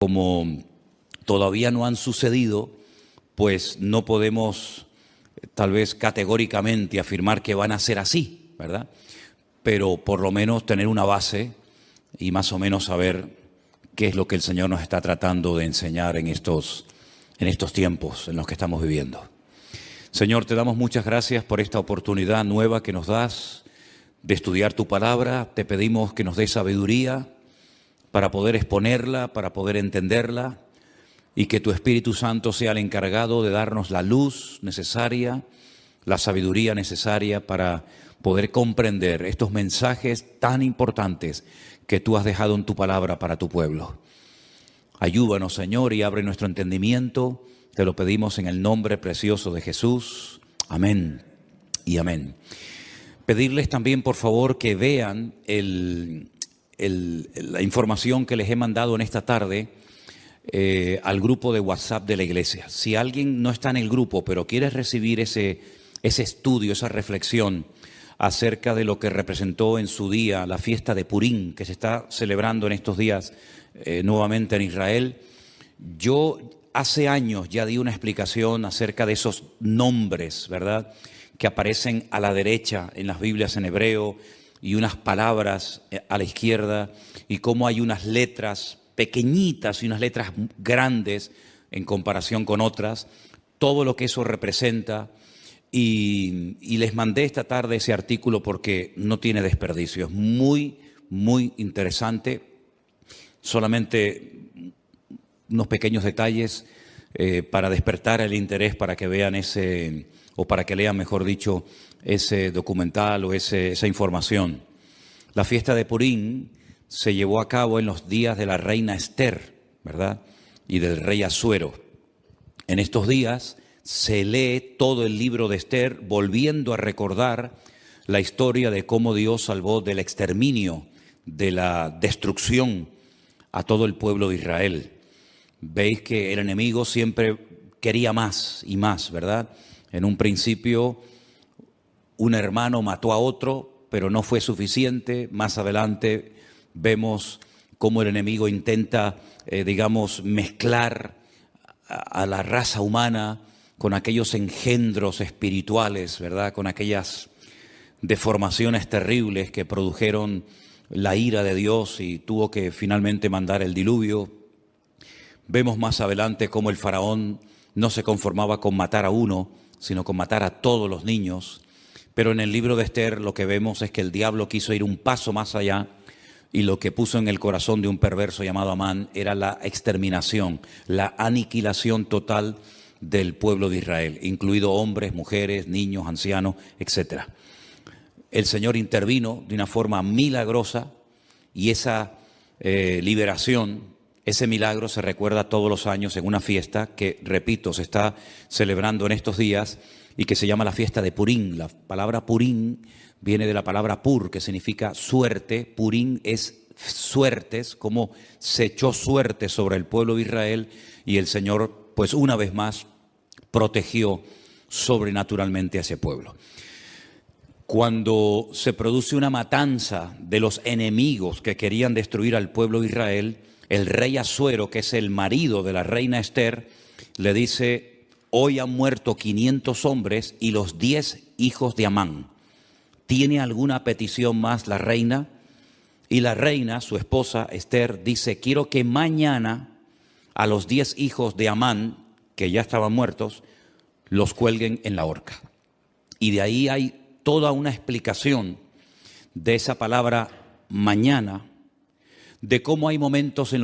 Como todavía no han sucedido, pues no podemos tal vez categóricamente afirmar que van a ser así, ¿verdad? Pero por lo menos tener una base y más o menos saber qué es lo que el Señor nos está tratando de enseñar en estos tiempos en los que estamos viviendo. Señor, te damos muchas gracias por esta oportunidad nueva que nos das de estudiar tu palabra. Te pedimos que nos des sabiduría para poder exponerla, para poder entenderla, y que tu Espíritu Santo sea el encargado de darnos la luz necesaria, la sabiduría necesaria para poder comprender estos mensajes tan importantes que tú has dejado en tu palabra para tu pueblo. Ayúdanos, Señor, y abre nuestro entendimiento. Te lo pedimos en el nombre precioso de Jesús. Amén y amén. Pedirles también, por favor, que vean la información que les he mandado en esta tarde al grupo de WhatsApp de la iglesia. Si alguien no está en el grupo, pero quiere recibir ese estudio, esa reflexión acerca de lo que representó en su día la fiesta de Purim, que se está celebrando en estos días nuevamente en Israel. Yo hace años ya di una explicación acerca de esos nombres, ¿verdad?, que aparecen a la derecha en las Biblias en hebreo y unas palabras a la izquierda, y cómo hay unas letras pequeñitas y unas letras grandes en comparación con otras, todo lo que eso representa. Y les mandé esta tarde ese artículo porque no tiene desperdicio, es muy, muy interesante. Solamente unos pequeños detalles para despertar el interés, para que vean o para que lean, mejor dicho, ese documental o esa información. La fiesta de Purim se llevó a cabo en los días de la reina Esther, ¿verdad?, y del rey Asuero. En estos días se lee todo el libro de Esther, volviendo a recordar la historia de cómo Dios salvó del exterminio, de la destrucción a todo el pueblo de Israel. Veis que el enemigo siempre quería más y más, ¿verdad? En un principio un hermano mató a otro, pero no fue suficiente. Más adelante vemos cómo el enemigo intenta, mezclar a la raza humana con aquellos engendros espirituales, ¿verdad?, con aquellas deformaciones terribles que produjeron la ira de Dios y tuvo que finalmente mandar el diluvio. Vemos más adelante cómo el faraón no se conformaba con matar a uno, sino con matar a todos los niños. Pero en el libro de Esther lo que vemos es que el diablo quiso ir un paso más allá, y lo que puso en el corazón de un perverso llamado Amán era la exterminación, la aniquilación total del pueblo de Israel, incluido hombres, mujeres, niños, ancianos, etc. El Señor intervino de una forma milagrosa, y esa liberación, ese milagro se recuerda todos los años en una fiesta que, repito, se está celebrando en estos días y que se llama la fiesta de Purim. La palabra Purim viene de la palabra pur, que significa suerte. Purim es suertes, como se echó suerte sobre el pueblo de Israel, y el Señor, pues una vez más, protegió sobrenaturalmente a ese pueblo. Cuando se produce una matanza de los enemigos que querían destruir al pueblo de Israel, el rey Asuero, que es el marido de la reina Esther, le dice: hoy han muerto 500 hombres y los 10 hijos de Amán. ¿Tiene alguna petición más la reina? Y la reina, su esposa Esther, dice: quiero que mañana a los 10 hijos de Amán, que ya estaban muertos, los cuelguen en la horca. Y de ahí hay toda una explicación de esa palabra mañana, de cómo hay momentos en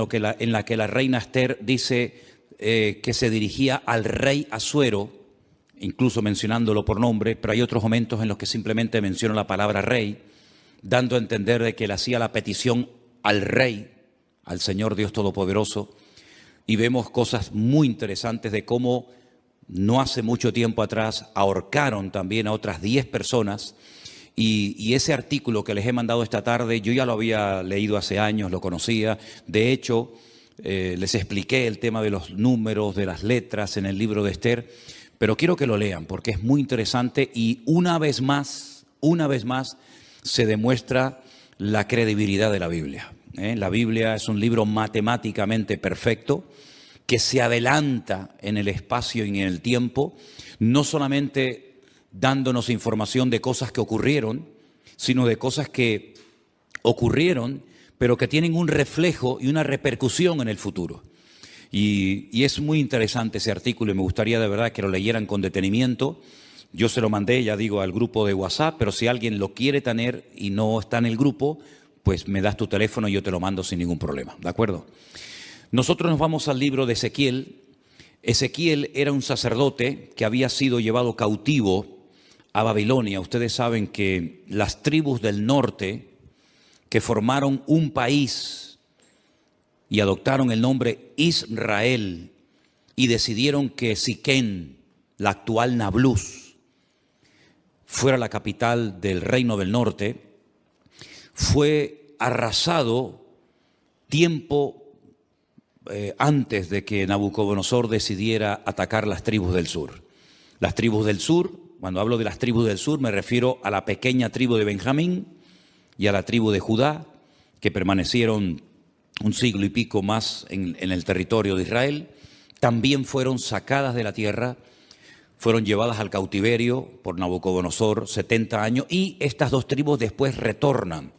la que la reina Esther dice que se dirigía al rey Asuero, incluso mencionándolo por nombre, pero hay otros momentos en los que simplemente menciona la palabra rey, dando a entender de que le hacía la petición al rey, al Señor Dios Todopoderoso. Y vemos cosas muy interesantes de cómo no hace mucho tiempo atrás ahorcaron también a otras 10 personas. Y ese artículo que les he mandado esta tarde, yo ya lo había leído hace años, lo conocía. De hecho, les expliqué el tema de los números, de las letras en el libro de Esther, pero quiero que lo lean porque es muy interesante, y una vez más se demuestra la credibilidad de la Biblia. La Biblia es un libro matemáticamente perfecto que se adelanta en el espacio y en el tiempo, no solamente dándonos información de cosas que ocurrieron, sino de cosas que ocurrieron, pero que tienen un reflejo y una repercusión en el futuro. Y es muy interesante ese artículo y me gustaría de verdad que lo leyeran con detenimiento. Yo se lo mandé, ya digo, al grupo de WhatsApp, pero si alguien lo quiere tener y no está en el grupo, pues me das tu teléfono y yo te lo mando sin ningún problema, ¿de acuerdo? Nosotros nos vamos al libro de Ezequiel. Ezequiel era un sacerdote que había sido llevado cautivo a Babilonia. Ustedes saben que las tribus del norte que formaron un país y adoptaron el nombre Israel y decidieron que Siquén, la actual Nablus, fuera la capital del reino del norte, fue arrasado tiempo antes de que Nabucodonosor decidiera atacar las tribus del sur. Las tribus del sur, cuando hablo de las tribus del sur, me refiero a la pequeña tribu de Benjamín y a la tribu de Judá, que permanecieron un siglo y pico más en el territorio de Israel. También fueron sacadas de la tierra, fueron llevadas al cautiverio por Nabucodonosor 70 años, y estas dos tribus después retornan.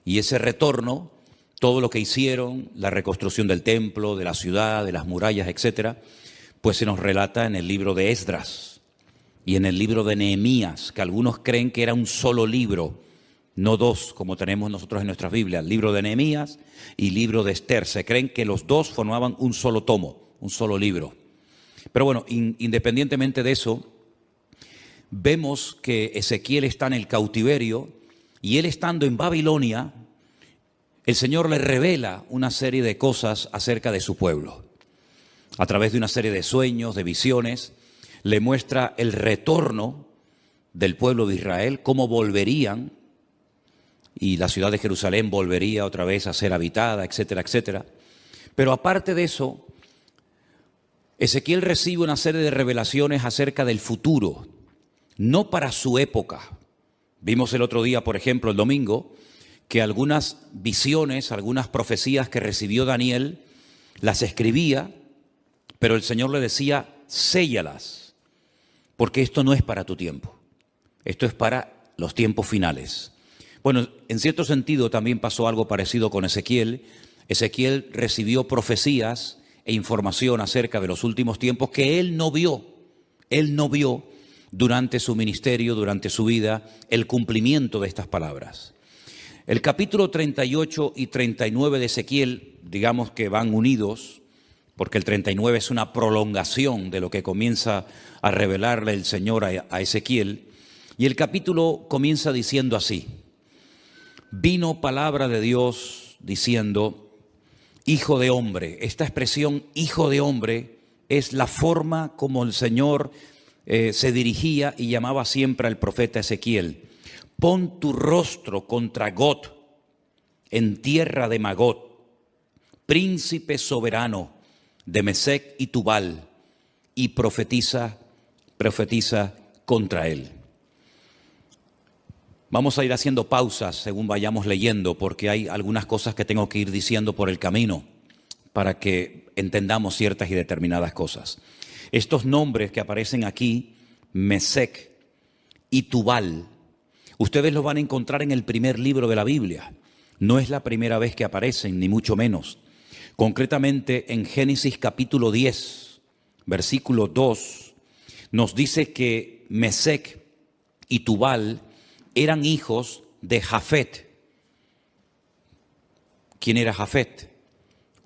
Y ese retorno, todo lo que hicieron, la reconstrucción del templo, de la ciudad, de las murallas, etcétera, pues se nos relata en el libro de Esdras y en el libro de Nehemías, que algunos creen que era un solo libro, no dos, como tenemos nosotros en nuestras Biblias, libro de Nehemías y libro de Esther. Se creen que los dos formaban un solo tomo, un solo libro. Pero bueno, independientemente de eso, vemos que Ezequiel está en el cautiverio y él estando en Babilonia, el Señor le revela una serie de cosas acerca de su pueblo. A través de una serie de sueños, de visiones, le muestra el retorno del pueblo de Israel, cómo volverían, y la ciudad de Jerusalén volvería otra vez a ser habitada, etcétera, etcétera. Pero aparte de eso, Ezequiel recibe una serie de revelaciones acerca del futuro, no para su época. Vimos el otro día, por ejemplo, el domingo, que algunas visiones, algunas profecías que recibió Daniel, las escribía, pero el Señor le decía, séllalas, porque esto no es para tu tiempo, esto es para los tiempos finales. Bueno, en cierto sentido también pasó algo parecido con Ezequiel. Ezequiel recibió profecías e información acerca de los últimos tiempos que él no vio durante su ministerio, durante su vida, el cumplimiento de estas palabras. El capítulo 38 y 39 de Ezequiel, digamos que van unidos, porque el 39 es una prolongación de lo que comienza a revelarle el Señor a Ezequiel. Y el capítulo comienza diciendo así: vino palabra de Dios diciendo, hijo de hombre. Esta expresión, hijo de hombre, es la forma como el Señor se dirigía y llamaba siempre al profeta Ezequiel. Pon tu rostro contra Gog, en tierra de Magog, príncipe soberano de Mesec y Tubal, y profetiza contra él. Vamos a ir haciendo pausas según vayamos leyendo, porque hay algunas cosas que tengo que ir diciendo por el camino para que entendamos ciertas y determinadas cosas. Estos nombres que aparecen aquí, Mesec y Tubal, ustedes los van a encontrar en el primer libro de la Biblia. No es la primera vez que aparecen, ni mucho menos. Concretamente en Génesis capítulo 10, versículo 2, nos dice que Mesec y Tubal eran hijos de Jafet. ¿Quién era Jafet?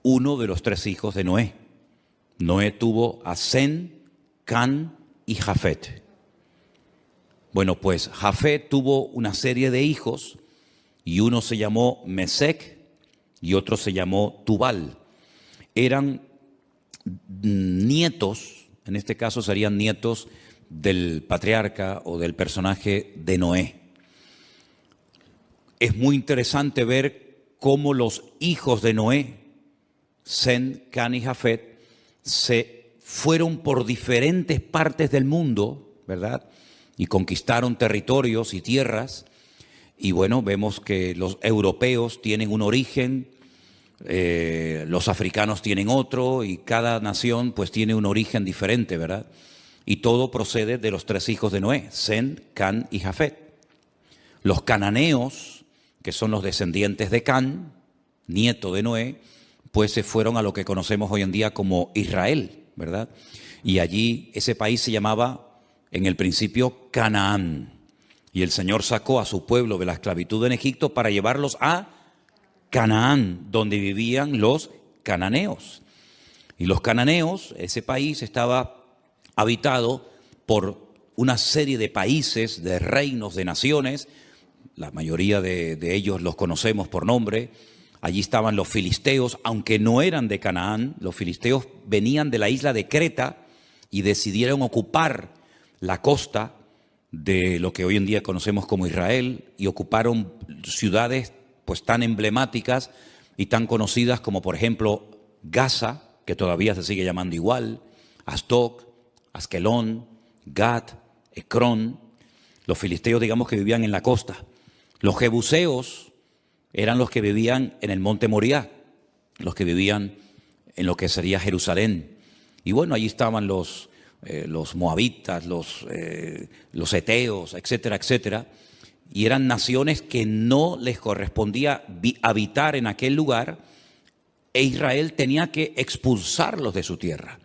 Uno de los tres hijos de Noé. Noé tuvo a Sem, Can y Jafet. Bueno, pues Jafet tuvo una serie de hijos y uno se llamó Mesec y otro se llamó Tubal. Eran nietos, en este caso serían nietos del patriarca o del personaje de Noé. Es muy interesante ver cómo los hijos de Noé, Sem, Can y Jafet, se fueron por diferentes partes del mundo, ¿verdad? Y conquistaron territorios y tierras, Y bueno, vemos que los europeos tienen un origen, los africanos tienen otro, y cada nación pues tiene un origen diferente, ¿verdad? Y todo procede de los tres hijos de Noé, Sem, Can y Jafet. Los cananeos, que son los descendientes de Can, nieto de Noé, pues se fueron a lo que conocemos hoy en día como Israel, ¿verdad? Y allí ese país se llamaba en el principio Canaán. Y el Señor sacó a su pueblo de la esclavitud en Egipto para llevarlos a Canaán, donde vivían los cananeos. Y los cananeos, ese país estaba habitado por una serie de países, de reinos, de naciones. La mayoría de ellos los conocemos por nombre. Allí estaban los filisteos, aunque no eran de Canaán. Los filisteos venían de la isla de Creta y decidieron ocupar la costa de lo que hoy en día conocemos como Israel, y ocuparon ciudades pues tan emblemáticas y tan conocidas como por ejemplo Gaza, que todavía se sigue llamando igual, Asdod, Askelón, Gat, Ecrón. Los filisteos, digamos, que vivían en la costa. Los jebuseos eran los que vivían en el monte Moriah, los que vivían en lo que sería Jerusalén. Y bueno, allí estaban los moabitas, los eteos, etcétera, etcétera. Y eran naciones que no les correspondía habitar en aquel lugar, e Israel tenía que expulsarlos de su tierra.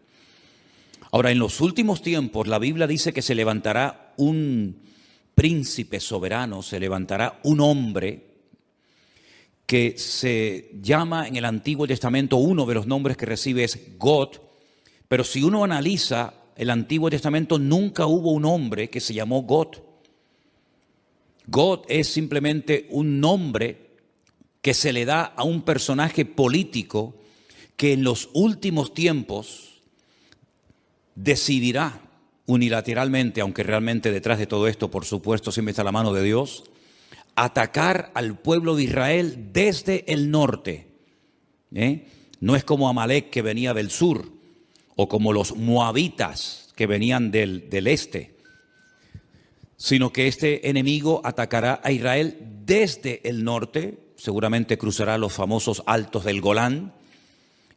Ahora, en los últimos tiempos, la Biblia dice que se levantará un príncipe soberano, se levantará un hombre que se llama en el Antiguo Testamento, uno de los nombres que recibe es God, pero si uno analiza el Antiguo Testamento, nunca hubo un hombre que se llamó God. God es simplemente un nombre que se le da a un personaje político que en los últimos tiempos decidirá unilateralmente, aunque realmente detrás de todo esto, por supuesto, siempre está la mano de Dios, atacar al pueblo de Israel desde el norte. No es como Amalek, que venía del sur, o como los moabitas, que venían del este, sino que este enemigo atacará a Israel desde el norte, seguramente cruzará los famosos altos del Golán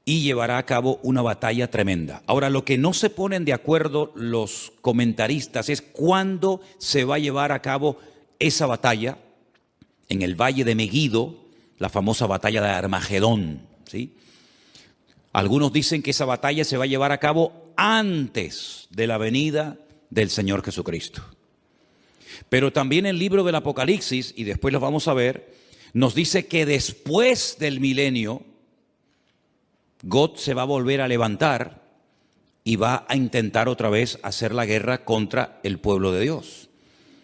y llevará a cabo una batalla tremenda. Ahora, lo que no se ponen de acuerdo los comentaristas es cuándo se va a llevar a cabo esa batalla en el valle de Meguido, la famosa batalla de Armagedón, ¿sí? Algunos dicen que esa batalla se va a llevar a cabo antes de la venida del Señor Jesucristo. Pero también el libro del Apocalipsis, y después lo vamos a ver, nos dice que después del milenio, God se va a volver a levantar y va a intentar otra vez hacer la guerra contra el pueblo de Dios.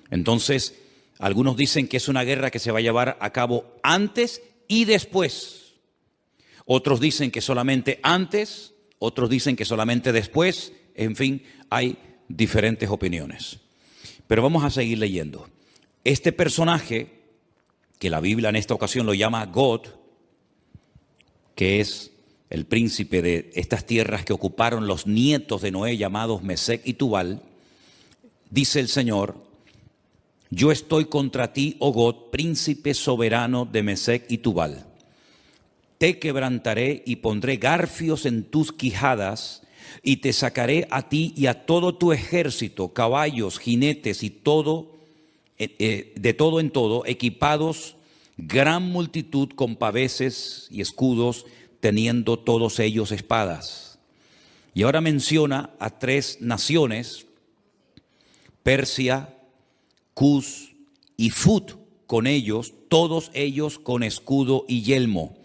Entonces, algunos dicen que es una guerra que se va a llevar a cabo antes y después. Otros dicen que solamente antes, otros dicen que solamente después. En fin, hay diferentes opiniones. Pero vamos a seguir leyendo. Este personaje, que la Biblia en esta ocasión lo llama God, que es el príncipe de estas tierras que ocuparon los nietos de Noé, llamados Mesec y Tubal, dice el Señor: yo estoy contra ti, oh God, príncipe soberano de Mesec y Tubal. Te quebrantaré y pondré garfios en tus quijadas, y te sacaré a ti y a todo tu ejército, caballos, jinetes y todo, de todo en todo, equipados, gran multitud con paveses y escudos, teniendo todos ellos espadas. Y ahora menciona a tres naciones: Persia, Cus y Fut, con ellos, todos ellos con escudo y yelmo.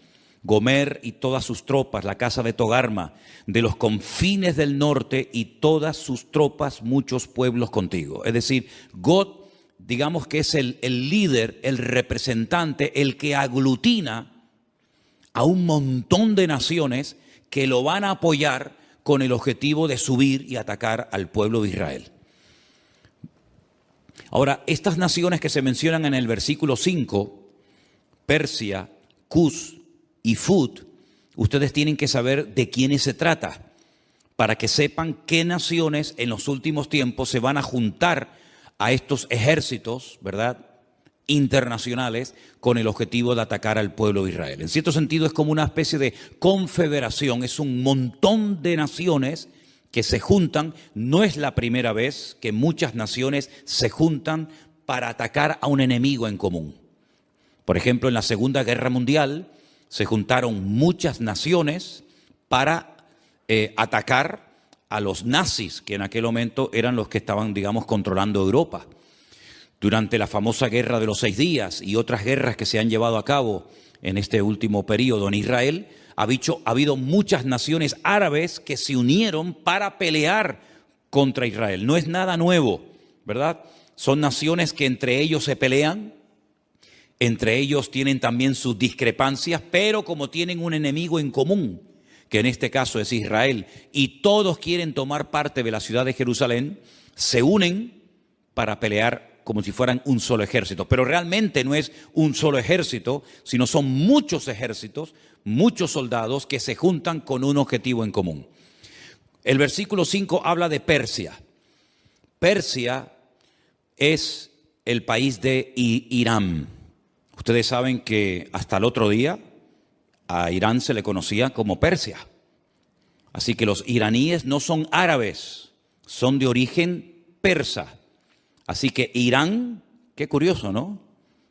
Gomer y todas sus tropas, la casa de Togarma, de los confines del norte y todas sus tropas, muchos pueblos contigo. Es decir, God, digamos que es el líder, el representante, el que aglutina a un montón de naciones que lo van a apoyar con el objetivo de subir y atacar al pueblo de Israel. Ahora, estas naciones que se mencionan en el versículo 5, Persia, Cus y Fut, ustedes tienen que saber de quiénes se trata, para que sepan qué naciones en los últimos tiempos se van a juntar a estos ejércitos, ¿verdad?, internacionales con el objetivo de atacar al pueblo de Israel. En cierto sentido es como una especie de confederación, es un montón de naciones que se juntan. No es la primera vez que muchas naciones se juntan para atacar a un enemigo en común. Por ejemplo, en la Segunda Guerra Mundial se juntaron muchas naciones para atacar a los nazis, que en aquel momento eran los que estaban, digamos, controlando Europa. Durante la famosa Guerra de los 6 días y otras guerras que se han llevado a cabo en este último periodo en Israel, ha habido muchas naciones árabes que se unieron para pelear contra Israel. No es nada nuevo, ¿verdad? Son naciones que entre ellos se pelean, entre ellos tienen también sus discrepancias, pero como tienen un enemigo en común, que en este caso es Israel, y todos quieren tomar parte de la ciudad de Jerusalén, se unen para pelear como si fueran un solo ejército. Pero realmente no es un solo ejército, sino son muchos ejércitos, muchos soldados que se juntan con un objetivo en común. El versículo 5 habla de Persia. Persia es el país de Irán. Ustedes saben que hasta el otro día a Irán se le conocía como Persia. Así que los iraníes no son árabes, son de origen persa. Así que Irán, qué curioso, ¿no?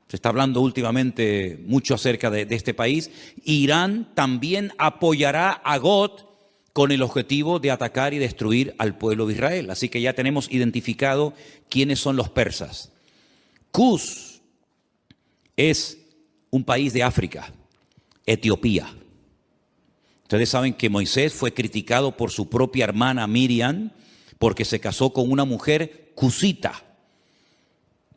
Se está hablando últimamente mucho acerca de este país. Irán también apoyará a Gog con el objetivo de atacar y destruir al pueblo de Israel. Así que ya tenemos identificado quiénes son los persas. Cus es un país de África, Etiopía. Ustedes saben que Moisés fue criticado por su propia hermana Miriam porque se casó con una mujer cusita.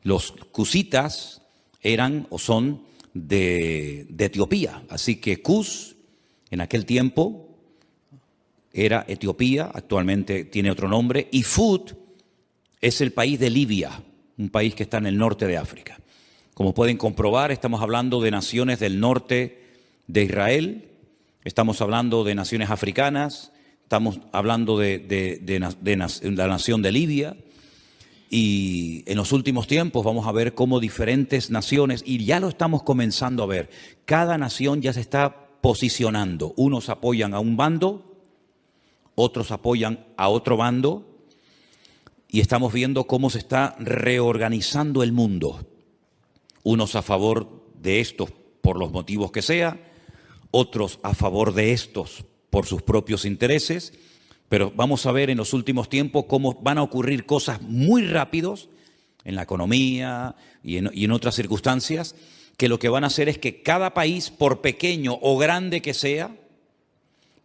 Los cusitas eran o son de Etiopía. Así que Cus en aquel tiempo era Etiopía, actualmente tiene otro nombre. Y Fud es el país de Libia, un país que está en el norte de África. Como pueden comprobar, estamos hablando de naciones del norte de Israel, estamos hablando de naciones africanas, estamos hablando de la nación de Libia. Y en los últimos tiempos vamos a ver cómo diferentes naciones, y ya lo estamos comenzando a ver, cada nación ya se está posicionando. Unos apoyan a un bando, otros apoyan a otro bando, y estamos viendo cómo se está reorganizando el mundo. Unos a favor de estos por los motivos que sea, otros a favor de estos por sus propios intereses. Pero vamos a ver en los últimos tiempos cómo van a ocurrir cosas muy rápidos en la economía y en otras circunstancias, que lo que van a hacer es que cada país, por pequeño o grande que sea,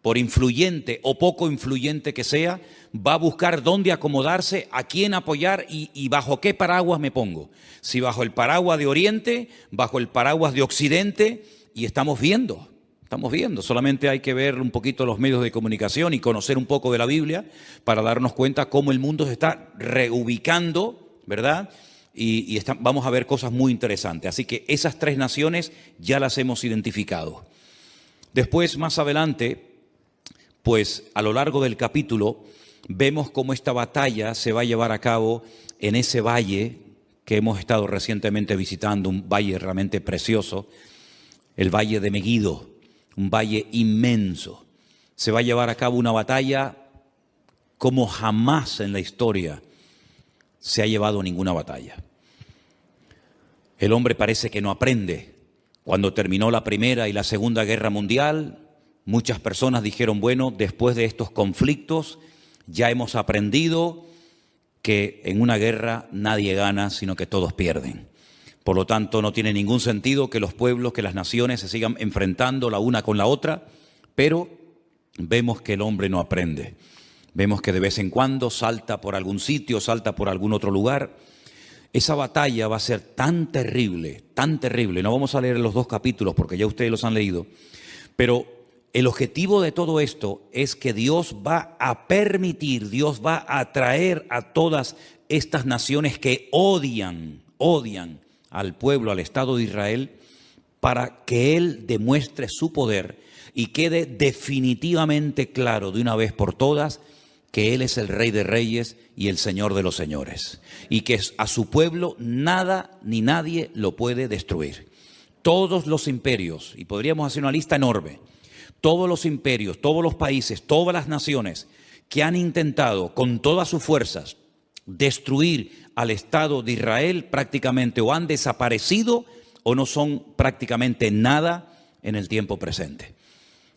por influyente o poco influyente que sea, va a buscar dónde acomodarse, a quién apoyar y bajo qué paraguas me pongo. Si bajo el paraguas de Oriente, bajo el paraguas de Occidente, y estamos viendo. Solamente hay que ver un poquito los medios de comunicación y conocer un poco de la Biblia para darnos cuenta cómo el mundo se está reubicando, ¿verdad? Y vamos a ver cosas muy interesantes. Así que esas 3 naciones ya las hemos identificado. Después, más adelante, pues a lo largo del capítulo, vemos cómo esta batalla se va a llevar a cabo en ese valle que hemos estado recientemente visitando, un valle realmente precioso, el valle de Megiddo. Un valle inmenso. Se va a llevar a cabo una batalla como jamás en la historia se ha llevado ninguna batalla. El hombre parece que no aprende. Cuando terminó la Primera y la Segunda Guerra Mundial, muchas personas dijeron, bueno, después de estos conflictos ya hemos aprendido que en una guerra nadie gana, sino que todos pierden. Por lo tanto, no tiene ningún sentido que los pueblos, que las naciones se sigan enfrentando la una con la otra, pero vemos que el hombre no aprende. Vemos que de vez en cuando salta por algún sitio, salta por algún otro lugar. Esa batalla va a ser tan terrible, tan terrible. No vamos a leer los 2 capítulos porque ya ustedes los han leído, pero el objetivo de todo esto es que Dios va a permitir, Dios va a atraer a todas estas naciones que odian al pueblo, al Estado de Israel, para que Él demuestre su poder y quede definitivamente claro de una vez por todas que Él es el Rey de Reyes y el Señor de los Señores, y que a su pueblo nada ni nadie lo puede destruir. Todos los imperios, y podríamos hacer una lista enorme, todos los imperios, todos los países, todas las naciones que han intentado con todas sus fuerzas destruir al Estado de Israel prácticamente o han desaparecido o no son prácticamente nada en el tiempo presente.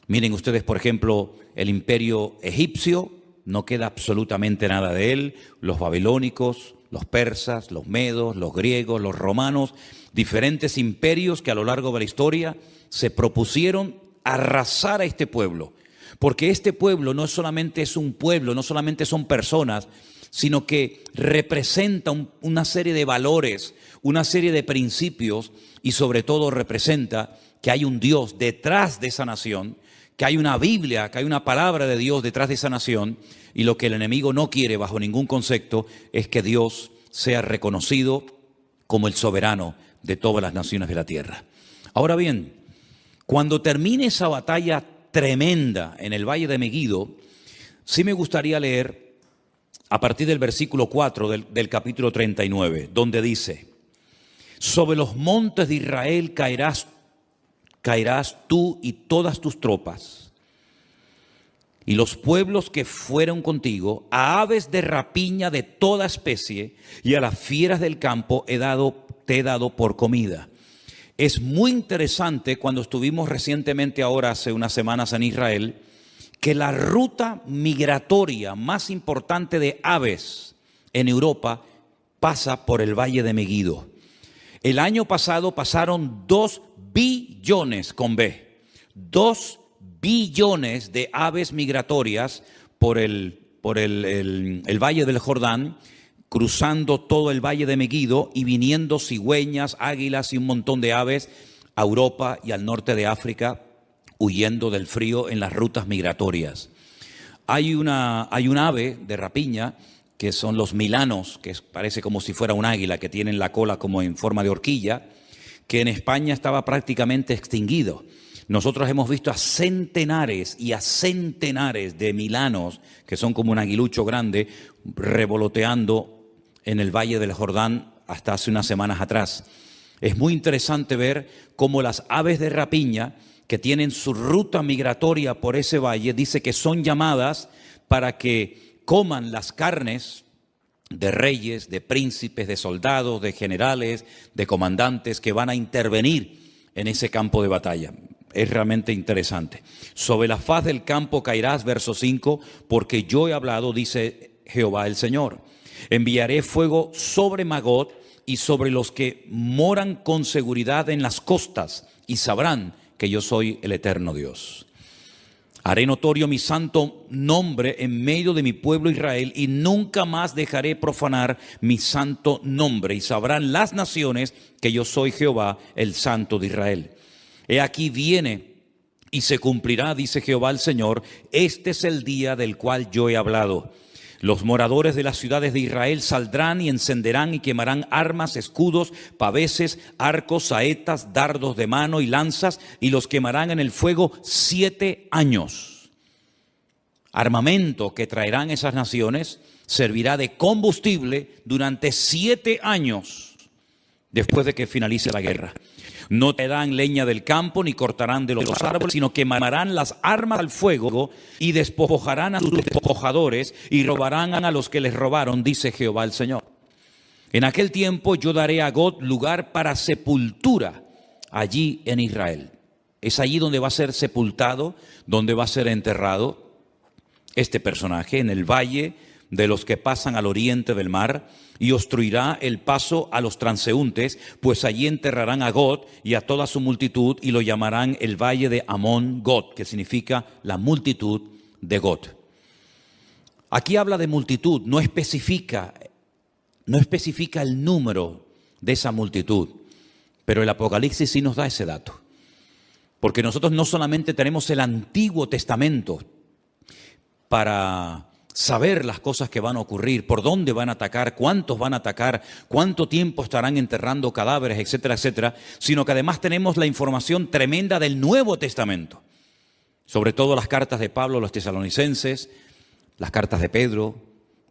Miren ustedes, por ejemplo, el imperio egipcio, no queda absolutamente nada de él, los babilónicos, los persas, los medos, los griegos, los romanos, diferentes imperios que a lo largo de la historia se propusieron arrasar a este pueblo, porque este pueblo no solamente es un pueblo, no solamente son personas, sino que representa una serie de valores, una serie de principios y sobre todo representa que hay un Dios detrás de esa nación, que hay una Biblia, que hay una palabra de Dios detrás de esa nación, y lo que el enemigo no quiere bajo ningún concepto es que Dios sea reconocido como el soberano de todas las naciones de la tierra. Ahora bien, cuando termine esa batalla tremenda en el Valle de Meguido, sí me gustaría leer a partir del versículo 4 del capítulo 39, donde dice: sobre los montes de Israel caerás tú y todas tus tropas, y los pueblos que fueron contigo, a aves de rapiña de toda especie y a las fieras del campo te he dado por comida. Es muy interesante cuando estuvimos recientemente ahora, hace unas semanas en Israel, que la ruta migratoria más importante de aves en Europa pasa por el Valle de Meguido. El año pasado pasaron 2 billones con B, 2 billones de aves migratorias por el Valle del Jordán, cruzando todo el Valle de Meguido y viniendo cigüeñas, águilas y un montón de aves a Europa y al norte de África, huyendo del frío en las rutas migratorias. Hay un ave de rapiña que son los milanos, que parece como si fuera un águila, que tienen la cola como en forma de horquilla, que en España estaba prácticamente extinguido. Nosotros hemos visto a centenares y a centenares de milanos, que son como un aguilucho grande, revoloteando en el Valle del Jordán hasta hace unas semanas atrás. Es muy interesante ver cómo las aves de rapiña, que tienen su ruta migratoria por ese valle, dice que son llamadas para que coman las carnes de reyes, de príncipes, de soldados, de generales, de comandantes que van a intervenir en ese campo de batalla. Es realmente interesante. Sobre la faz del campo caerás, verso 5, porque yo he hablado, dice Jehová el Señor. Enviaré fuego sobre Magog y sobre los que moran con seguridad en las costas, y sabrán que yo soy el eterno Dios. Haré notorio mi santo nombre en medio de mi pueblo Israel, y nunca más dejaré profanar mi santo nombre, y sabrán las naciones que yo soy Jehová, el Santo de Israel. He aquí viene y se cumplirá, dice Jehová el Señor, este es el día del cual yo he hablado. Los moradores de las ciudades de Israel saldrán y encenderán y quemarán armas, escudos, paveses, arcos, saetas, dardos de mano y lanzas, y los quemarán en el fuego 7 años. Armamento que traerán esas naciones servirá de combustible durante 7 años después de que finalice la guerra. No traerán leña del campo ni cortarán de los árboles, sino quemarán las armas al fuego y despojarán a sus despojadores y robarán a los que les robaron, dice Jehová el Señor. En aquel tiempo yo daré a Gog lugar para sepultura allí en Israel. Es allí donde va a ser sepultado, donde va a ser enterrado este personaje, en el valle de los que pasan al oriente del mar, y obstruirá el paso a los transeúntes, pues allí enterrarán a Gog y a toda su multitud, y lo llamarán el valle de Amón Gog, que significa la multitud de Gog. Aquí habla de multitud, no especifica el número de esa multitud, pero el Apocalipsis sí nos da ese dato. Porque nosotros no solamente tenemos el Antiguo Testamento para saber las cosas que van a ocurrir, por dónde van a atacar, cuántos van a atacar, cuánto tiempo estarán enterrando cadáveres, etcétera, etcétera, sino que además tenemos la información tremenda del Nuevo Testamento, sobre todo las cartas de Pablo a los tesalonicenses, las cartas de Pedro,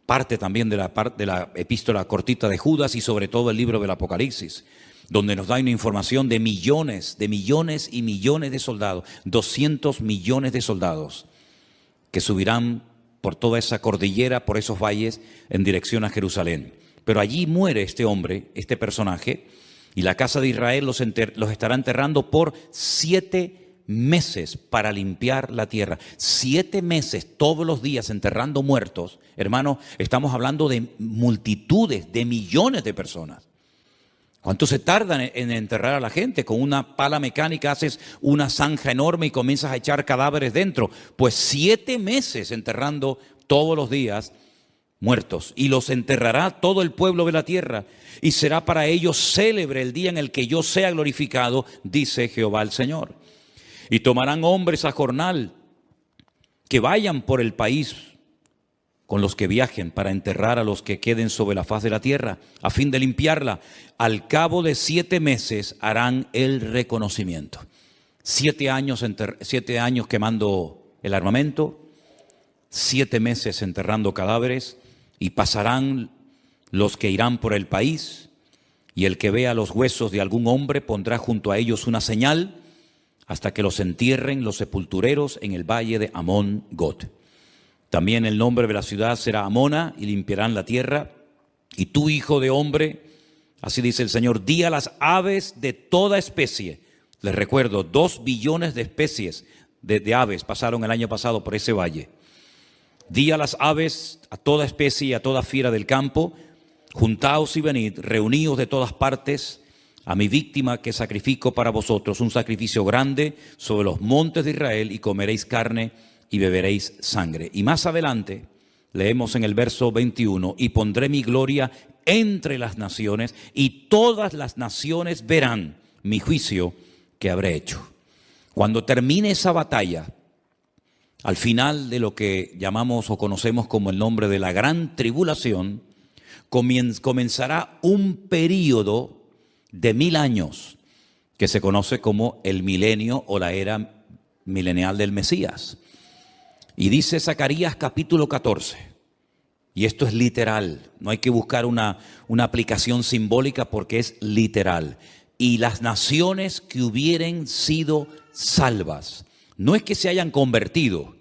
parte también de la epístola cortita de Judas y sobre todo el libro del Apocalipsis, donde nos da una información de millones y millones de soldados, 200 millones de soldados que subirán por toda esa cordillera, por esos valles, en dirección a Jerusalén. Pero allí muere este hombre, este personaje, y la casa de Israel los estará enterrando por 7 meses para limpiar la tierra. 7 meses todos los días enterrando muertos. Hermano, estamos hablando de multitudes, de millones de personas. ¿Cuánto se tarda en enterrar a la gente? Con una pala mecánica haces una zanja enorme y comienzas a echar cadáveres dentro. Pues 7 meses enterrando todos los días muertos. Y los enterrará todo el pueblo de la tierra. Y será para ellos célebre el día en el que yo sea glorificado, dice Jehová el Señor. Y tomarán hombres a jornal que vayan por el país con los que viajen para enterrar a los que queden sobre la faz de la tierra, a fin de limpiarla. Al cabo de 7 meses harán el reconocimiento. 7 años quemando el armamento, 7 meses enterrando cadáveres, y pasarán los que irán por el país, y el que vea los huesos de algún hombre pondrá junto a ellos una señal, hasta que los entierren los sepultureros en el valle de Amón-Gad. También el nombre de la ciudad será Amona, y limpiarán la tierra. Y tú, hijo de hombre, así dice el Señor, di a las aves de toda especie. Les recuerdo, 2 billones de especies de aves pasaron el año pasado por ese valle. Di a las aves, a toda especie y a toda fiera del campo, juntaos y venid, reuníos de todas partes, a mi víctima que sacrifico para vosotros, un sacrificio grande sobre los montes de Israel, y comeréis carne y beberéis sangre. Y más adelante leemos en el verso 21, y pondré mi gloria entre las naciones, y todas las naciones verán mi juicio que habré hecho. Cuando termine esa batalla, al final de lo que llamamos o conocemos como el nombre de la gran tribulación, comenzará un período de 1000 años, que se conoce como el milenio o la era milenial del Mesías. Y dice Zacarías capítulo 14, y esto es literal, no hay que buscar una aplicación simbólica porque es literal. Y las naciones que hubieren sido salvas, no es que se hayan convertido,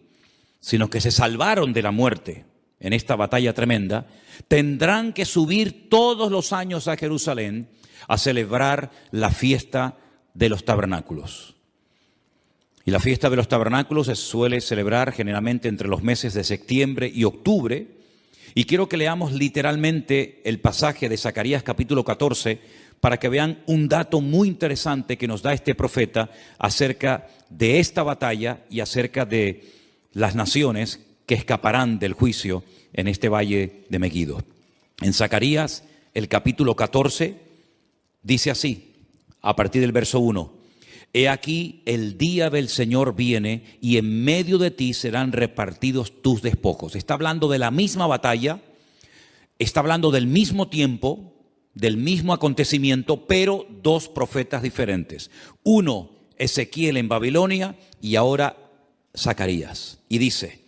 sino que se salvaron de la muerte en esta batalla tremenda, tendrán que subir todos los años a Jerusalén a celebrar la fiesta de los tabernáculos. Y la fiesta de los tabernáculos se suele celebrar generalmente entre los meses de septiembre y octubre. Y quiero que leamos literalmente el pasaje de Zacarías capítulo 14 para que vean un dato muy interesante que nos da este profeta acerca de esta batalla y acerca de las naciones que escaparán del juicio en este valle de Megiddo. En Zacarías, el capítulo 14, dice así, a partir del verso 1, he aquí el día del Señor viene y en medio de ti serán repartidos tus despojos. Está hablando de la misma batalla, está hablando del mismo tiempo, del mismo acontecimiento, pero 2 profetas diferentes. Uno, Ezequiel en Babilonia, y ahora Zacarías. Y dice,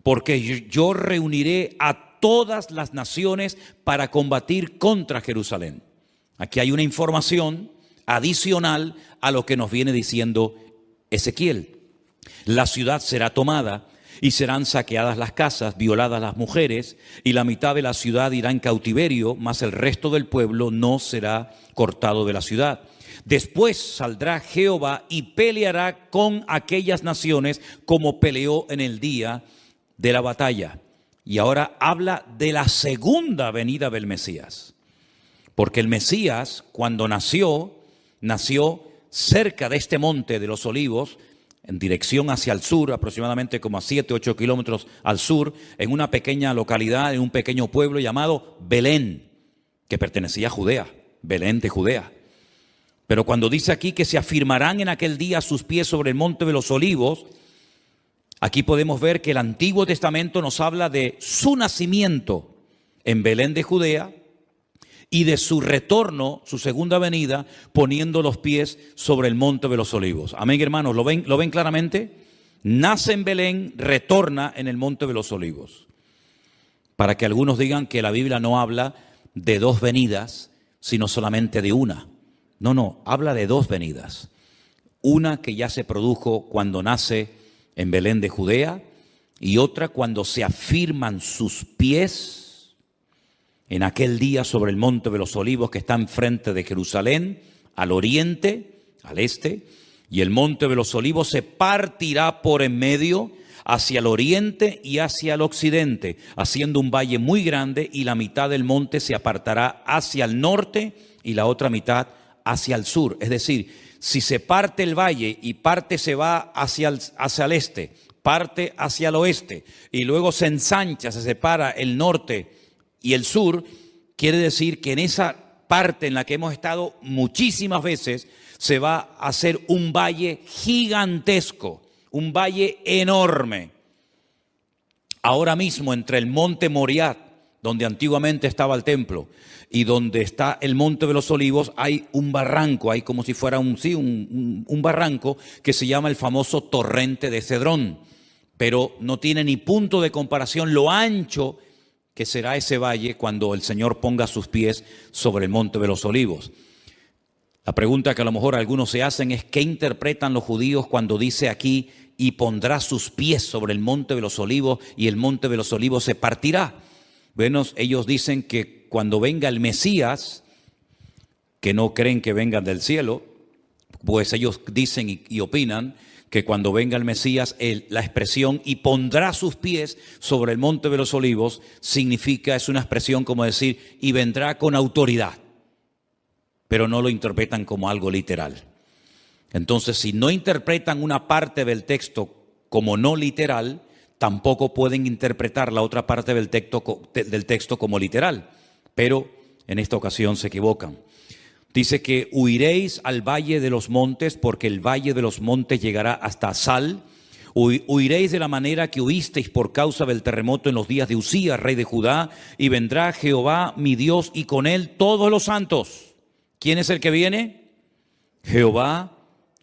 porque yo reuniré a todas las naciones para combatir contra Jerusalén. Aquí hay una información adicional a lo que nos viene diciendo Ezequiel. La ciudad será tomada y serán saqueadas las casas, violadas las mujeres, y la mitad de la ciudad irá en cautiverio, mas el resto del pueblo no será cortado de la ciudad. Después saldrá Jehová y peleará con aquellas naciones como peleó en el día de la batalla. Y ahora habla de la segunda venida del Mesías. Porque el Mesías, cuando nació cerca de este monte de los Olivos, en dirección hacia el sur, aproximadamente como a 7, 8 kilómetros al sur, en una pequeña localidad, en un pequeño pueblo llamado Belén, que pertenecía a Judea, Belén de Judea. Pero cuando dice aquí que se afirmarán en aquel día sus pies sobre el monte de los Olivos, aquí podemos ver que el Antiguo Testamento nos habla de su nacimiento en Belén de Judea y de su retorno, su segunda venida, poniendo los pies sobre el monte de los Olivos. Amén, hermanos, ¿lo ven claramente? Nace en Belén, retorna en el monte de los Olivos. para que algunos digan que la Biblia no habla de dos venidas, sino solamente de una. No, habla de dos venidas. Una que ya se produjo cuando nace en Belén de Judea, y otra cuando se afirman sus pies en aquel día sobre el monte de los olivos que está enfrente de Jerusalén, al oriente, al este, y el monte de los olivos se partirá por en medio hacia el oriente y hacia el occidente, haciendo un valle muy grande, y la mitad del monte se apartará hacia el norte y la otra mitad hacia el sur. Es decir, si se parte el valle y parte se va hacia el este, parte hacia el oeste y luego se ensancha, se separa el norte y el sur, quiere decir que en esa parte en la que hemos estado muchísimas veces se va a hacer un valle gigantesco, un valle enorme. Ahora mismo entre el monte Moriah, donde antiguamente estaba el templo, y donde está el monte de los olivos, hay un barranco, hay como si fuera un barranco que se llama el famoso torrente de Cedrón, pero no tiene ni punto de comparación lo ancho que será ese valle cuando el Señor ponga sus pies sobre el monte de los olivos. La pregunta que a lo mejor algunos se hacen es: ¿qué interpretan los judíos cuando dice aquí y pondrá sus pies sobre el monte de los olivos y el monte de los olivos se partirá? Bueno, ellos dicen que cuando venga el Mesías, que no creen que vengan del cielo, pues ellos dicen y opinan que cuando venga el Mesías, la expresión "y pondrá sus pies sobre el monte de los olivos" significa, es una expresión como decir "y vendrá con autoridad", pero no lo interpretan como algo literal. Entonces, si no interpretan una parte del texto como no literal, tampoco pueden interpretar la otra parte del texto como literal, pero en esta ocasión se equivocan. Dice que huiréis al valle de los montes, porque el valle de los montes llegará hasta Sal. Huiréis de la manera que huisteis por causa del terremoto en los días de Usías, rey de Judá, y vendrá Jehová mi Dios y con él todos los santos. ¿Quién es el que viene? Jehová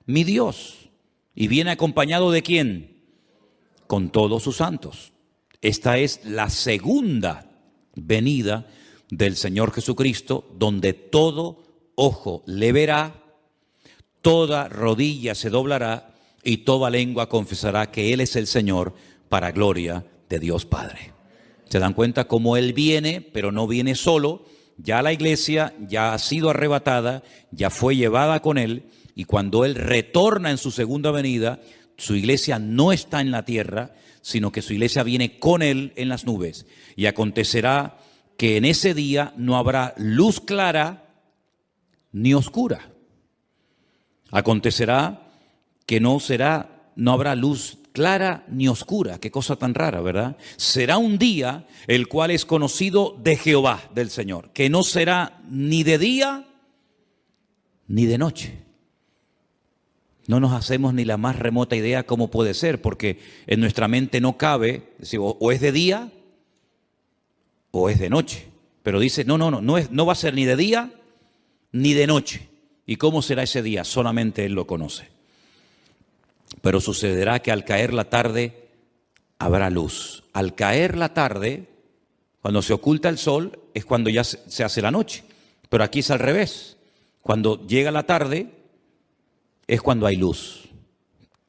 mi Dios. ¿Y viene acompañado de quién? Con todos sus santos. Esta es la segunda venida del Señor Jesucristo, donde todo ojo le verá, toda rodilla se doblará y toda lengua confesará que Él es el Señor, para gloria de Dios Padre. ¿Se dan cuenta cómo Él viene, pero no viene solo? Ya la iglesia ya ha sido arrebatada, ya fue llevada con Él, y cuando Él retorna en su segunda venida, su iglesia no está en la tierra, sino que su iglesia viene con Él en las nubes. Y acontecerá que en ese día no habrá luz clara ni oscura. Acontecerá que no habrá luz clara ni oscura. Qué cosa tan rara, ¿verdad? Será un día el cual es conocido de Jehová, del Señor, que no será ni de día ni de noche. No nos hacemos ni la más remota idea cómo puede ser, porque en nuestra mente no cabe, o es de día o es de noche. Pero dice, no va a ser ni de día ni de noche. ¿Y cómo será ese día? Solamente Él lo conoce. Pero sucederá que al caer la tarde habrá luz. Al caer la tarde, cuando se oculta el sol, es cuando ya se hace la noche. Pero aquí es al revés. Cuando llega la tarde, es cuando hay luz.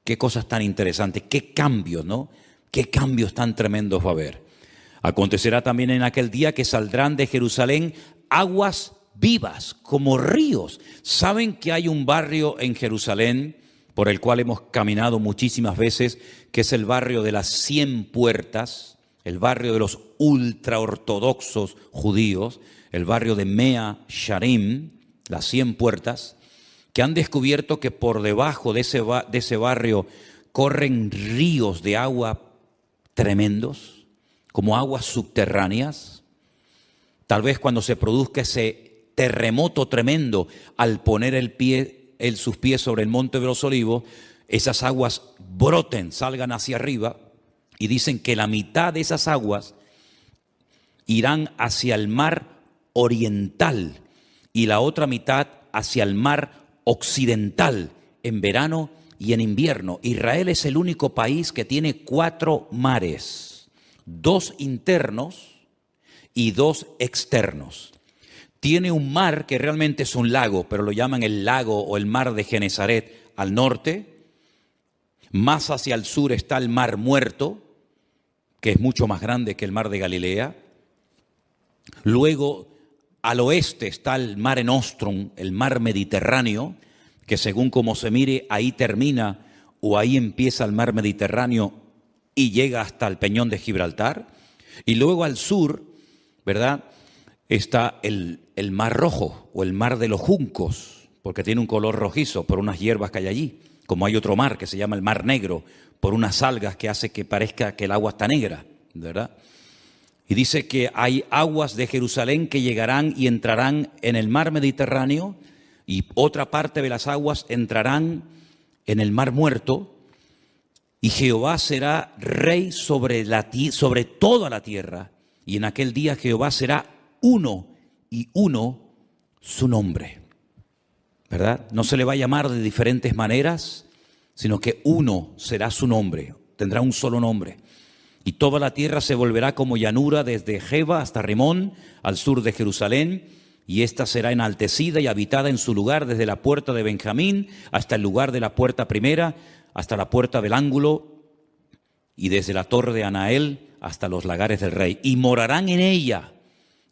Qué cosas tan interesantes, qué cambios, ¿no? Qué cambios tan tremendos va a haber. Acontecerá también en aquel día que saldrán de Jerusalén aguas vivas como ríos. ¿Saben que hay un barrio en Jerusalén por el cual hemos caminado muchísimas veces, que es el barrio de las 100 puertas, el barrio de los ultraortodoxos judíos, el barrio de Mea Sharim, las 100 puertas, que han descubierto que por debajo de ese barrio corren ríos de agua tremendos, como aguas subterráneas? Tal vez cuando se produzca ese terremoto tremendo, al poner sus pies sobre el monte de los olivos, esas aguas broten, salgan hacia arriba, y dicen que la mitad de esas aguas irán hacia el mar oriental y la otra mitad hacia el mar occidental, en verano y en invierno. Israel es el único país que tiene 4 mares, 2 internos y 2 externos. Tiene un mar que realmente es un lago, pero lo llaman el lago o el mar de Genesaret al norte. Más hacia el sur está el mar Muerto, que es mucho más grande que el mar de Galilea. Luego, al oeste está el Mare Nostrum, el mar Mediterráneo, que según como se mire, ahí termina o ahí empieza el mar Mediterráneo y llega hasta el Peñón de Gibraltar. Y luego al sur, ¿verdad?, está el Mar Rojo o el Mar de los Juncos, porque tiene un color rojizo por unas hierbas que hay allí. Como hay otro mar que se llama el Mar Negro, por unas algas que hace que parezca que el agua está negra, ¿verdad? Y dice que hay aguas de Jerusalén que llegarán y entrarán en el mar Mediterráneo, y otra parte de las aguas entrarán en el Mar Muerto, y Jehová será rey sobre toda la tierra, y en aquel día Jehová será uno, y uno su nombre, ¿verdad? No se le va a llamar de diferentes maneras, sino que uno será su nombre, tendrá un solo nombre. Y toda la tierra se volverá como llanura desde Jeba hasta Rimón, al sur de Jerusalén, y ésta será enaltecida y habitada en su lugar desde la puerta de Benjamín hasta el lugar de la puerta primera, hasta la puerta del ángulo, y desde la torre de Anael hasta los lagares del rey. Y morarán en ella,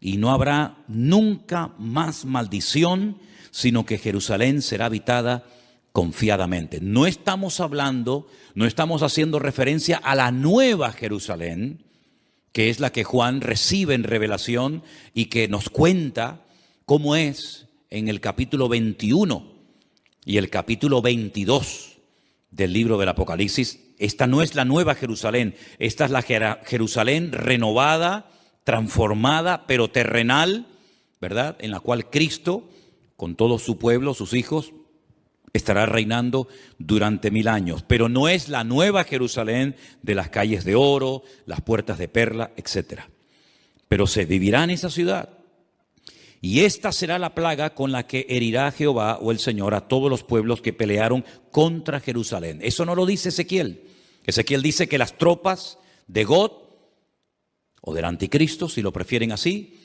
y no habrá nunca más maldición, sino que Jerusalén será habitada confiadamente. No estamos haciendo referencia a la nueva Jerusalén, que es la que Juan recibe en revelación y que nos cuenta cómo es en el capítulo 21 y el capítulo 22 del libro del Apocalipsis. Esta no es la nueva Jerusalén, esta es la Jerusalén renovada, transformada, pero terrenal, ¿verdad?, en la cual Cristo, con todo su pueblo, sus hijos, estará reinando durante 1000 años. Pero no es la nueva Jerusalén de las calles de oro, las puertas de perla, etc. Pero se vivirá en esa ciudad. Y esta será la plaga con la que herirá Jehová o el Señor a todos los pueblos que pelearon contra Jerusalén. Eso no lo dice Ezequiel. Ezequiel dice que las tropas de Gog, o del anticristo, si lo prefieren así,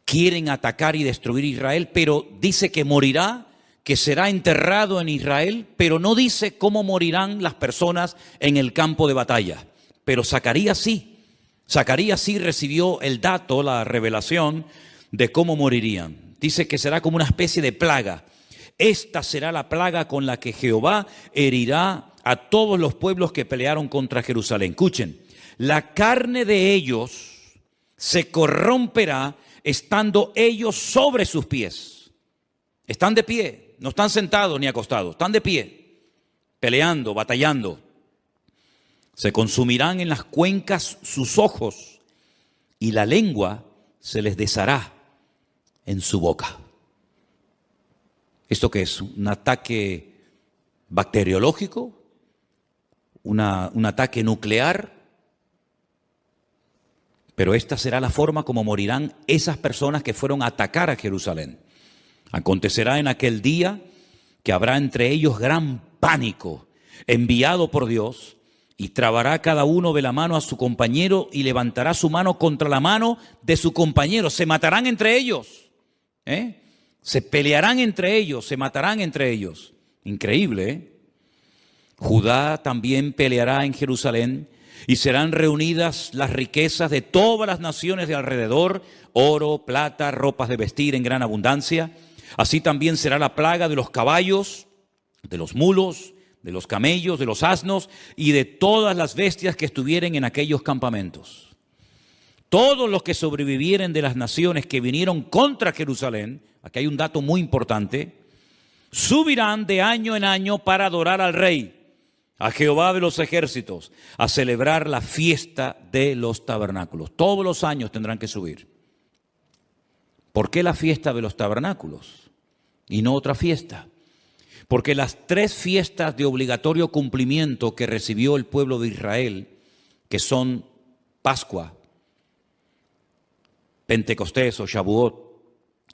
quieren atacar y destruir Israel, pero dice que morirá, que será enterrado en Israel, pero no dice cómo morirán las personas en el campo de batalla. Pero Zacarías sí recibió el dato, la revelación de cómo morirían. Dice que será como una especie de plaga. Esta será la plaga con la que Jehová herirá a todos los pueblos que pelearon contra Jerusalén. Escuchen, la carne de ellos se corromperá estando ellos sobre sus pies. Están de pie, no están sentados ni acostados, están de pie, peleando, batallando. Se consumirán en las cuencas sus ojos y la lengua se les deshará en su boca. ¿Esto qué es? ¿Un ataque bacteriológico? ¿Un ataque nuclear? Pero esta será la forma como morirán esas personas que fueron a atacar a Jerusalén. Acontecerá en aquel día que habrá entre ellos gran pánico enviado por Dios, y trabará cada uno de la mano a su compañero y levantará su mano contra la mano de su compañero. Se matarán entre ellos, se pelearán entre ellos, se matarán entre ellos. Increíble, ¿eh? Judá también peleará en Jerusalén, y serán reunidas las riquezas de todas las naciones de alrededor, oro, plata, ropas de vestir en gran abundancia. Así también será la plaga de los caballos, de los mulos, de los camellos, de los asnos y de todas las bestias que estuvieren en aquellos campamentos. Todos los que sobrevivieren de las naciones que vinieron contra Jerusalén, aquí hay un dato muy importante, subirán de año en año para adorar al Rey, a Jehová de los ejércitos, a celebrar la fiesta de los tabernáculos. Todos los años tendrán que subir. ¿Por qué la fiesta de los tabernáculos y no otra fiesta? Porque las 3 fiestas de obligatorio cumplimiento que recibió el pueblo de Israel, que son Pascua, Pentecostés o Shavuot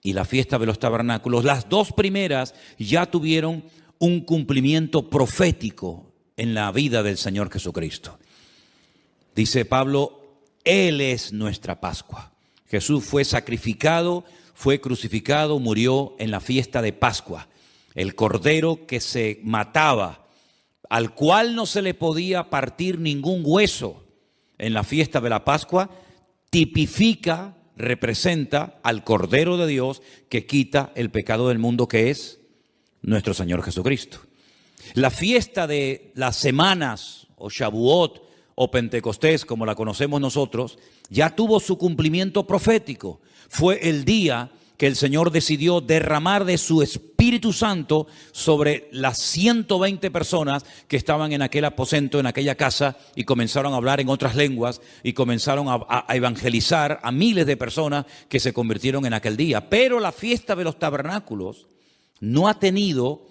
y la fiesta de los tabernáculos, las 2 primeras ya tuvieron un cumplimiento profético en la vida del Señor Jesucristo. Dice Pablo, Él es nuestra Pascua. Jesús fue sacrificado, fue crucificado, murió en la fiesta de Pascua. El cordero que se mataba, al cual no se le podía partir ningún hueso en la fiesta de la Pascua, tipifica, representa al Cordero de Dios que quita el pecado del mundo, que es nuestro Señor Jesucristo. La fiesta de las semanas, o Shavuot, o Pentecostés, como la conocemos nosotros, ya tuvo su cumplimiento profético. Fue el día que el Señor decidió derramar de su Espíritu Santo sobre las 120 personas que estaban en aquel aposento, en aquella casa, y comenzaron a hablar en otras lenguas y comenzaron a evangelizar a miles de personas que se convirtieron en aquel día. Pero la fiesta de los tabernáculos no ha tenido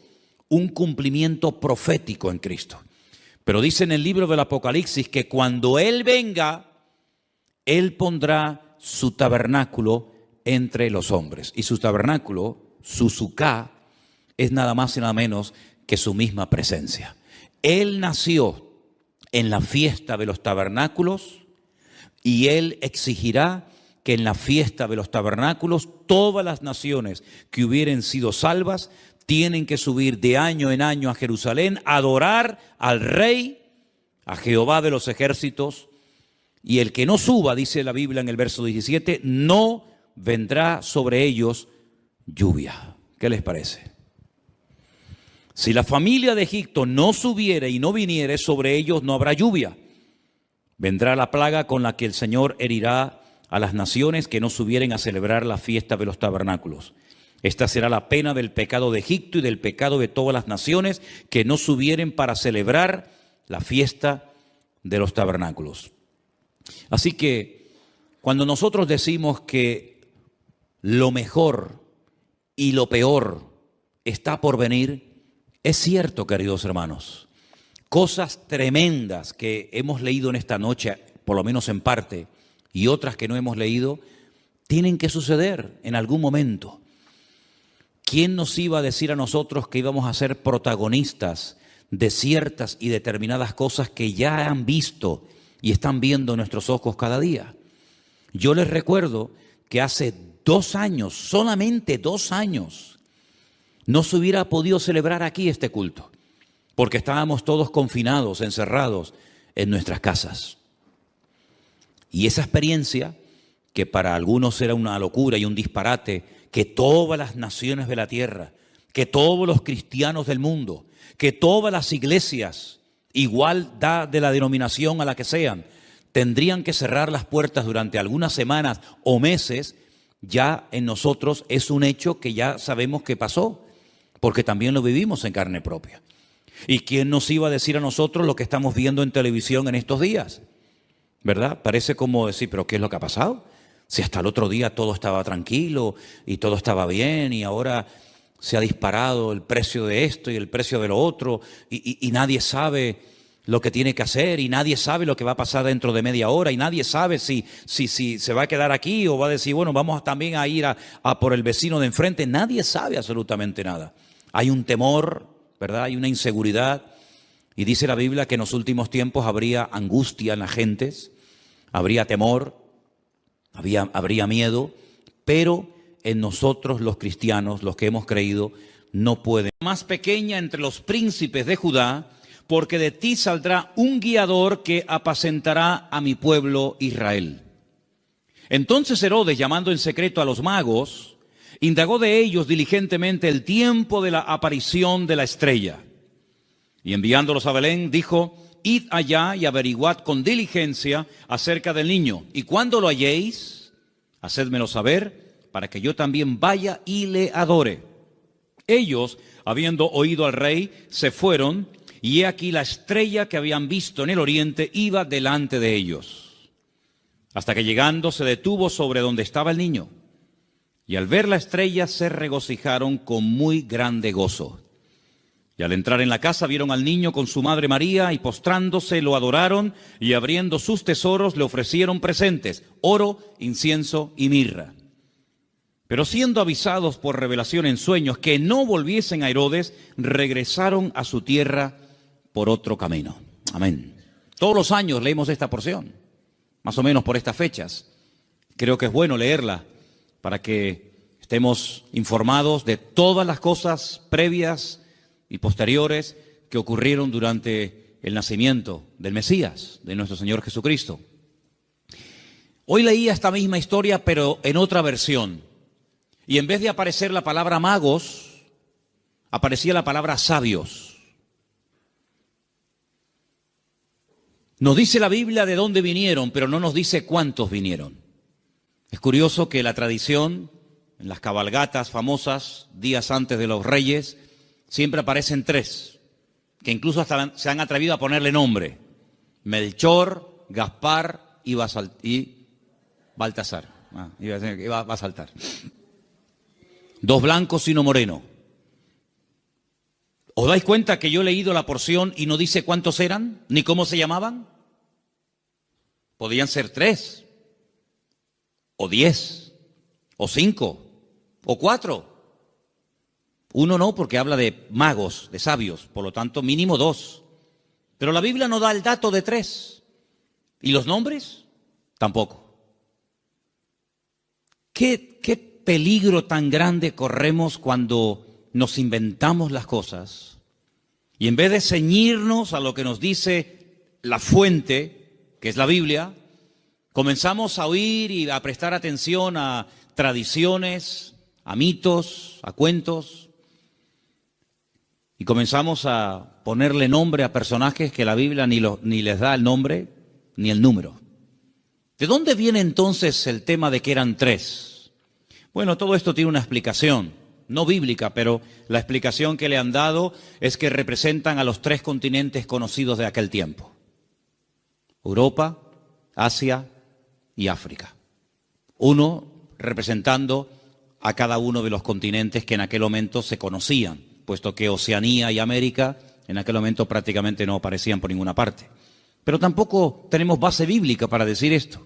un cumplimiento profético en Cristo. Pero dice en el libro del Apocalipsis que cuando Él venga, Él pondrá su tabernáculo entre los hombres. Y su tabernáculo, su suká, es nada más y nada menos que su misma presencia. Él nació en la fiesta de los tabernáculos y Él exigirá que en la fiesta de los tabernáculos todas las naciones que hubieren sido salvas tienen que subir de año en año a Jerusalén, a adorar al Rey, a Jehová de los ejércitos. Y el que no suba, dice la Biblia en el verso 17, no vendrá sobre ellos lluvia. ¿Qué les parece? Si la familia de Egipto no subiere y no viniere, sobre ellos no habrá lluvia. Vendrá la plaga con la que el Señor herirá a las naciones que no subieren a celebrar la fiesta de los tabernáculos. Esta será la pena del pecado de Egipto y del pecado de todas las naciones que no subieren para celebrar la fiesta de los tabernáculos. Así que cuando nosotros decimos que lo mejor y lo peor está por venir, es cierto, queridos hermanos. Cosas tremendas que hemos leído en esta noche, por lo menos en parte, y otras que no hemos leído, tienen que suceder en algún momento. ¿Quién nos iba a decir a nosotros que íbamos a ser protagonistas de ciertas y determinadas cosas que ya han visto y están viendo nuestros ojos cada día? Yo les recuerdo que hace 2 años, solamente 2 años, no se hubiera podido celebrar aquí este culto, porque estábamos todos confinados, encerrados en nuestras casas. Y esa experiencia, que para algunos era una locura y un disparate, que todas las naciones de la tierra, que todos los cristianos del mundo, que todas las iglesias, igual da de la denominación a la que sean, tendrían que cerrar las puertas durante algunas semanas o meses, ya en nosotros es un hecho que ya sabemos que pasó, porque también lo vivimos en carne propia. ¿Y quién nos iba a decir a nosotros lo que estamos viendo en televisión en estos días? ¿Verdad? Parece como decir, ¿pero qué es lo que ha pasado? Si hasta el otro día todo estaba tranquilo y todo estaba bien y ahora se ha disparado el precio de esto y el precio de lo otro y nadie sabe lo que tiene que hacer y nadie sabe lo que va a pasar dentro de media hora y nadie sabe si se va a quedar aquí o va a decir, bueno, vamos también a ir a por el vecino de enfrente. Nadie sabe absolutamente nada. Hay un temor, ¿verdad? Hay una inseguridad y dice la Biblia que en los últimos tiempos habría angustia en las gentes, habría temor, habría miedo, pero en nosotros los cristianos, los que hemos creído, no pueden. Más pequeña entre los príncipes de Judá, porque de ti saldrá un guiador que apacentará a mi pueblo Israel. Entonces Herodes, llamando en secreto a los magos, indagó de ellos diligentemente el tiempo de la aparición de la estrella. Y enviándolos a Belén, dijo, id allá y averiguad con diligencia acerca del niño. Y cuando lo halléis, hacédmelo saber, para que yo también vaya y le adore. Ellos, habiendo oído al rey, se fueron, y he aquí la estrella que habían visto en el oriente iba delante de ellos. Hasta que llegando se detuvo sobre donde estaba el niño. Y al ver la estrella se regocijaron con muy grande gozo. Y al entrar en la casa vieron al niño con su madre María y postrándose lo adoraron y abriendo sus tesoros le ofrecieron presentes, oro, incienso y mirra. Pero siendo avisados por revelación en sueños que no volviesen a Herodes, regresaron a su tierra por otro camino. Amén. Todos los años leemos esta porción, más o menos por estas fechas. creo que es bueno leerla para que estemos informados de todas las cosas previas y posteriores que ocurrieron durante el nacimiento del Mesías, de nuestro Señor Jesucristo. Hoy leía esta misma historia, pero en otra versión. Y en vez de aparecer la palabra magos, aparecía la palabra sabios. Nos dice la Biblia de dónde vinieron, pero no nos dice cuántos vinieron. Es curioso que la tradición, en las cabalgatas famosas, días antes de los reyes, siempre aparecen tres, que incluso hasta se han atrevido a ponerle nombre: Melchor, Gaspar y Baltasar. Iba a saltar. Dos blancos y uno moreno. ¿Os dais cuenta que yo he leído la porción y no dice cuántos eran, ni cómo se llamaban? Podían ser 3, o 10, o 5, o 4. Uno no, porque habla de magos, de sabios, por lo tanto mínimo 2. Pero la Biblia no da el dato de 3. ¿Y los nombres? Tampoco. ¿Qué peligro tan grande corremos cuando nos inventamos las cosas y en vez de ceñirnos a lo que nos dice la fuente, que es la Biblia, comenzamos a oír y a prestar atención a tradiciones, a mitos, a cuentos, y comenzamos a ponerle nombre a personajes que la Biblia ni les da el nombre ni el número? ¿De dónde viene entonces el tema de que eran 3? Bueno, todo esto tiene una explicación, no bíblica, pero la explicación que le han dado es que representan a los 3 continentes conocidos de aquel tiempo: Europa, Asia y África. Uno representando a cada uno de los continentes que en aquel momento se conocían, puesto que Oceanía y América en aquel momento prácticamente no aparecían por ninguna parte. Pero tampoco tenemos base bíblica para decir esto,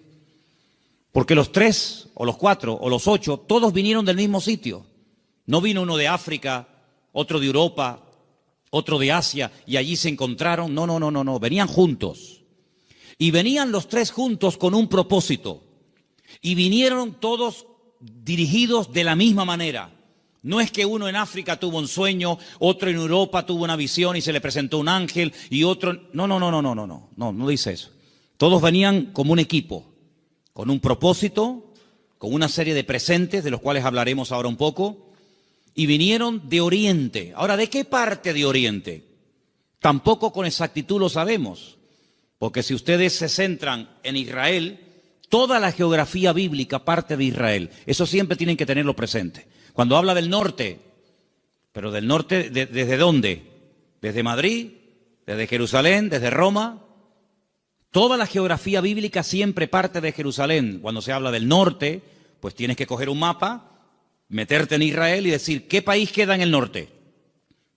porque los 3, o los 4, o los 8, todos vinieron del mismo sitio. No vino uno de África, otro de Europa, otro de Asia, y allí se encontraron. No, venían juntos. Y venían los 3 juntos con un propósito. Y vinieron todos dirigidos de la misma manera. No es que uno en África tuvo un sueño, otro en Europa tuvo una visión y se le presentó un ángel, y otro... No dice eso. Todos venían como un equipo, con un propósito, con una serie de presentes, de los cuales hablaremos ahora un poco, y vinieron de Oriente. Ahora, ¿de qué parte de Oriente? Tampoco con exactitud lo sabemos, porque si ustedes se centran en Israel, toda la geografía bíblica parte de Israel. Eso siempre tienen que tenerlo presente. Cuando habla del norte, pero del norte, ¿desde dónde? Desde Madrid, desde Jerusalén, desde Roma. Toda la geografía bíblica siempre parte de Jerusalén. Cuando se habla del norte, pues tienes que coger un mapa, meterte en Israel y decir, ¿qué país queda en el norte?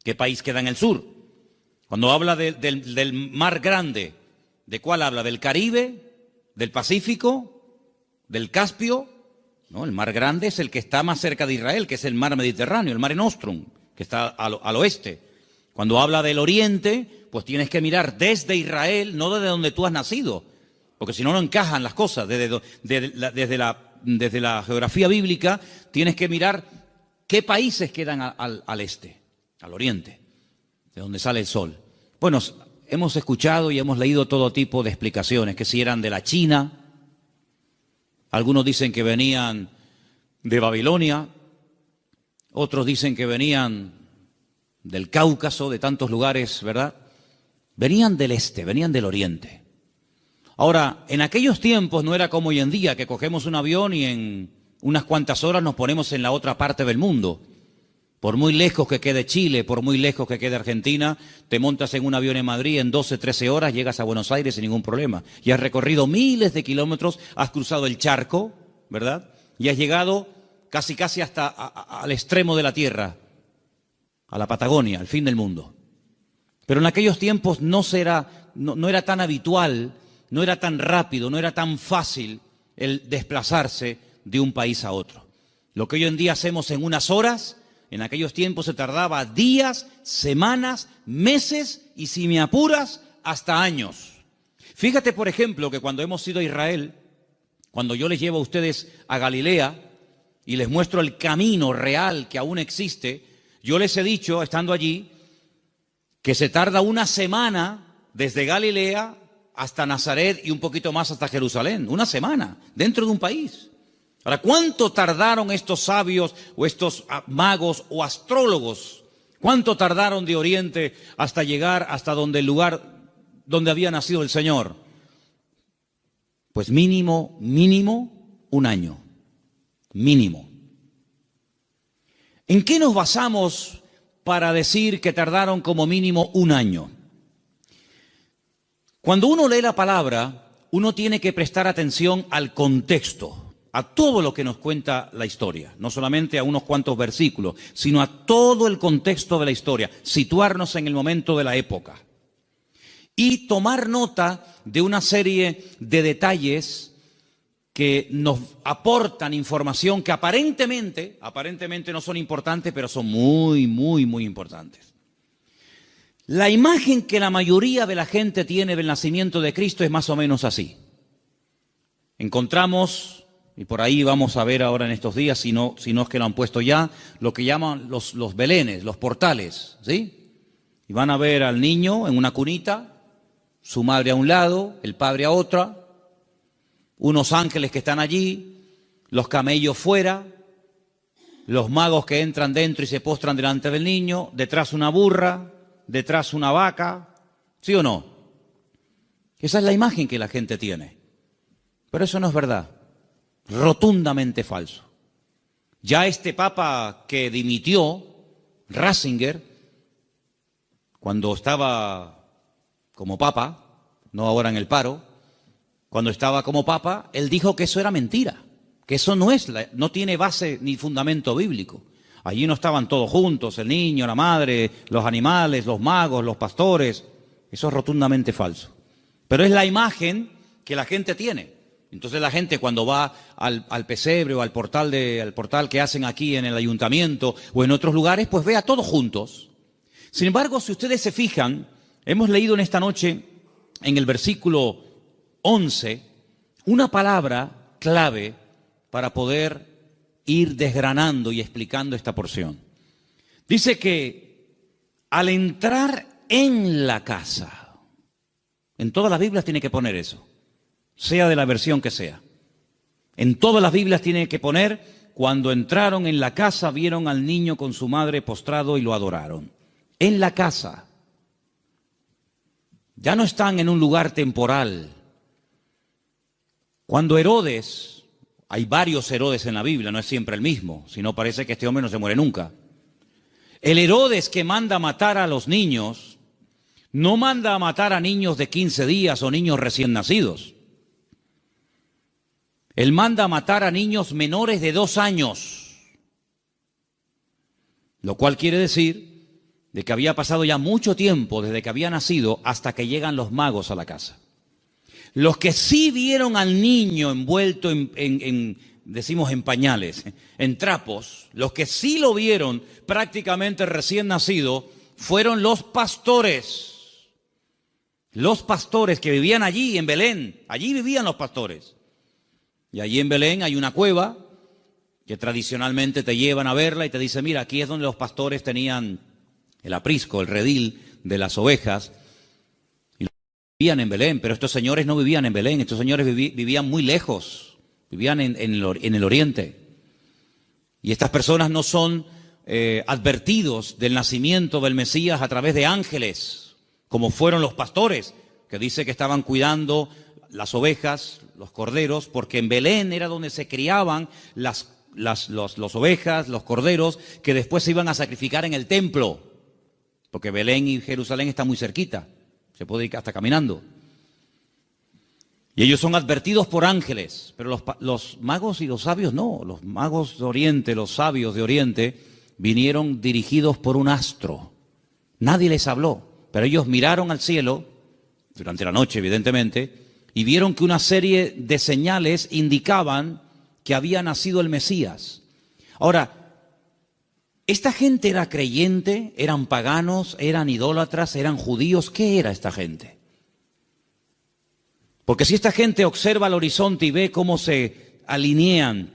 ¿Qué país queda en el sur? Cuando habla del mar grande, ¿de cuál habla? ¿Del Caribe? ¿Del Pacífico? ¿Del Caspio? No, el mar grande es el que está más cerca de Israel, que es el mar Mediterráneo, el Mare Nostrum, que está al oeste. Cuando habla del oriente, pues tienes que mirar desde Israel, no desde donde tú has nacido, porque si no, no encajan las cosas. Desde la geografía bíblica tienes que mirar qué países quedan al este, al oriente, de donde sale el sol. Bueno, hemos escuchado y hemos leído todo tipo de explicaciones, que si eran de la China, algunos dicen que venían de Babilonia, otros dicen que venían del Cáucaso, de tantos lugares, ¿verdad? Venían del este, venían del oriente. Ahora, en aquellos tiempos no era como hoy en día, que cogemos un avión y en unas cuantas horas nos ponemos en la otra parte del mundo. Por muy lejos que quede Chile, por muy lejos que quede Argentina, te montas en un avión en Madrid, en 12, 13 horas llegas a Buenos Aires sin ningún problema. Y has recorrido miles de kilómetros, has cruzado el charco, ¿verdad? Y has llegado casi hasta al extremo de la tierra, a la Patagonia, al fin del mundo. Pero en aquellos tiempos no era tan habitual, no era tan rápido, no era tan fácil el desplazarse de un país a otro. Lo que hoy en día hacemos en unas horas, en aquellos tiempos se tardaba días, semanas, meses y, si me apuras, hasta años. Fíjate, por ejemplo, que cuando hemos ido a Israel, Cuando yo les llevo a ustedes a Galilea y les muestro el camino real que aún existe, yo les he dicho, estando allí, que se tarda una semana desde Galilea hasta Nazaret y un poquito más hasta Jerusalén. Una semana, dentro de un país. Ahora, ¿cuánto tardaron estos sabios o estos magos o astrólogos? ¿Cuánto tardaron de Oriente hasta llegar hasta donde el lugar donde había nacido el Señor? Pues mínimo un año. Mínimo. ¿En qué nos basamos para decir que tardaron como mínimo un año? Cuando uno lee la palabra, uno tiene que prestar atención al contexto, a todo lo que nos cuenta la historia, no solamente a unos cuantos versículos, sino a todo el contexto de la historia, situarnos en el momento de la época y tomar nota de una serie de detalles que nos aportan información que aparentemente no son importantes, pero son muy importantes. La imagen que la mayoría de la gente tiene del nacimiento de Cristo es más o menos así. Encontramos, y por ahí vamos a ver ahora en estos días, si no es que lo han puesto ya, lo que llaman los belenes, los portales, ¿sí? Y van a ver al niño en una cunita, su madre a un lado, el padre a otra, unos ángeles que están allí, los camellos fuera, los magos que entran dentro y se postran delante del niño, detrás una burra, detrás una vaca, ¿sí o no? Esa es la imagen que la gente tiene. Pero eso no es verdad, rotundamente falso. Ya este papa que dimitió, Ratzinger, cuando estaba como papa, no ahora en el paro, cuando estaba como papa, él dijo que eso era mentira, que eso no tiene base ni fundamento bíblico. Allí no estaban todos juntos, el niño, la madre, los animales, los magos, los pastores. Eso es rotundamente falso. Pero es la imagen que la gente tiene. Entonces la gente cuando va al pesebre o al portal que hacen aquí en el ayuntamiento o en otros lugares, pues ve a todos juntos. Sin embargo, si ustedes se fijan, hemos leído en esta noche, en el versículo 11, una palabra clave para poder ir desgranando y explicando esta porción. Dice que al entrar en la casa, en todas las Biblias tiene que poner eso, sea de la versión que sea. En todas las Biblias tiene que poner, cuando entraron en la casa, vieron al niño con su madre postrado y lo adoraron. En la casa. Ya no están en un lugar temporal. Cuando Herodes, hay varios Herodes en la Biblia, no es siempre el mismo, si no parece que este hombre no se muere nunca. El Herodes que manda a matar a los niños, no manda a matar a niños de 15 días o niños recién nacidos. Él manda a matar a niños menores de 2 años, lo cual quiere decir de que había pasado ya mucho tiempo desde que había nacido hasta que llegan los magos a la casa. Los que sí vieron al niño envuelto decimos en pañales, en trapos, los que sí lo vieron prácticamente recién nacido, fueron los pastores. Los pastores que vivían allí en Belén, allí vivían los pastores. Y allí en Belén hay una cueva que tradicionalmente te llevan a verla y te dicen, mira, aquí es donde los pastores tenían el aprisco, el redil de las ovejas. Vivían en Belén, pero estos señores no vivían en Belén, estos señores vivían muy lejos, vivían en el oriente. Y estas personas no son advertidos del nacimiento del Mesías a través de ángeles, como fueron los pastores, que dice que estaban cuidando las ovejas, los corderos, porque en Belén era donde se criaban las ovejas, los corderos, que después se iban a sacrificar en el templo, porque Belén y Jerusalén están muy cerquita. Se puede ir hasta caminando. Y ellos son advertidos por ángeles, pero los magos y los sabios no. Los magos de Oriente, los sabios de Oriente, vinieron dirigidos por un astro. Nadie les habló, pero ellos miraron al cielo, durante la noche evidentemente, y vieron que una serie de señales indicaban que había nacido el Mesías. Ahora, ¿esta gente era creyente? ¿Eran paganos? ¿Eran idólatras? ¿Eran judíos? ¿Qué era esta gente? Porque si esta gente observa el horizonte y ve cómo se alinean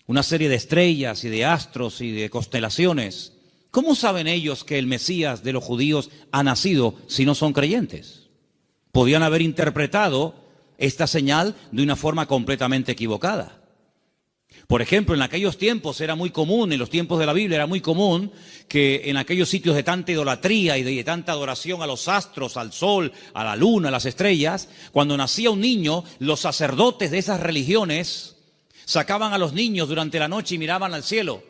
una serie de estrellas y de astros y de constelaciones, ¿cómo saben ellos que el Mesías de los judíos ha nacido si no son creyentes? Podían haber interpretado esta señal de una forma completamente equivocada. Por ejemplo, en aquellos tiempos era muy común, en los tiempos de la Biblia era muy común que en aquellos sitios de tanta idolatría y de tanta adoración a los astros, al sol, a la luna, a las estrellas, cuando nacía un niño, los sacerdotes de esas religiones sacaban a los niños durante la noche y miraban al cielo.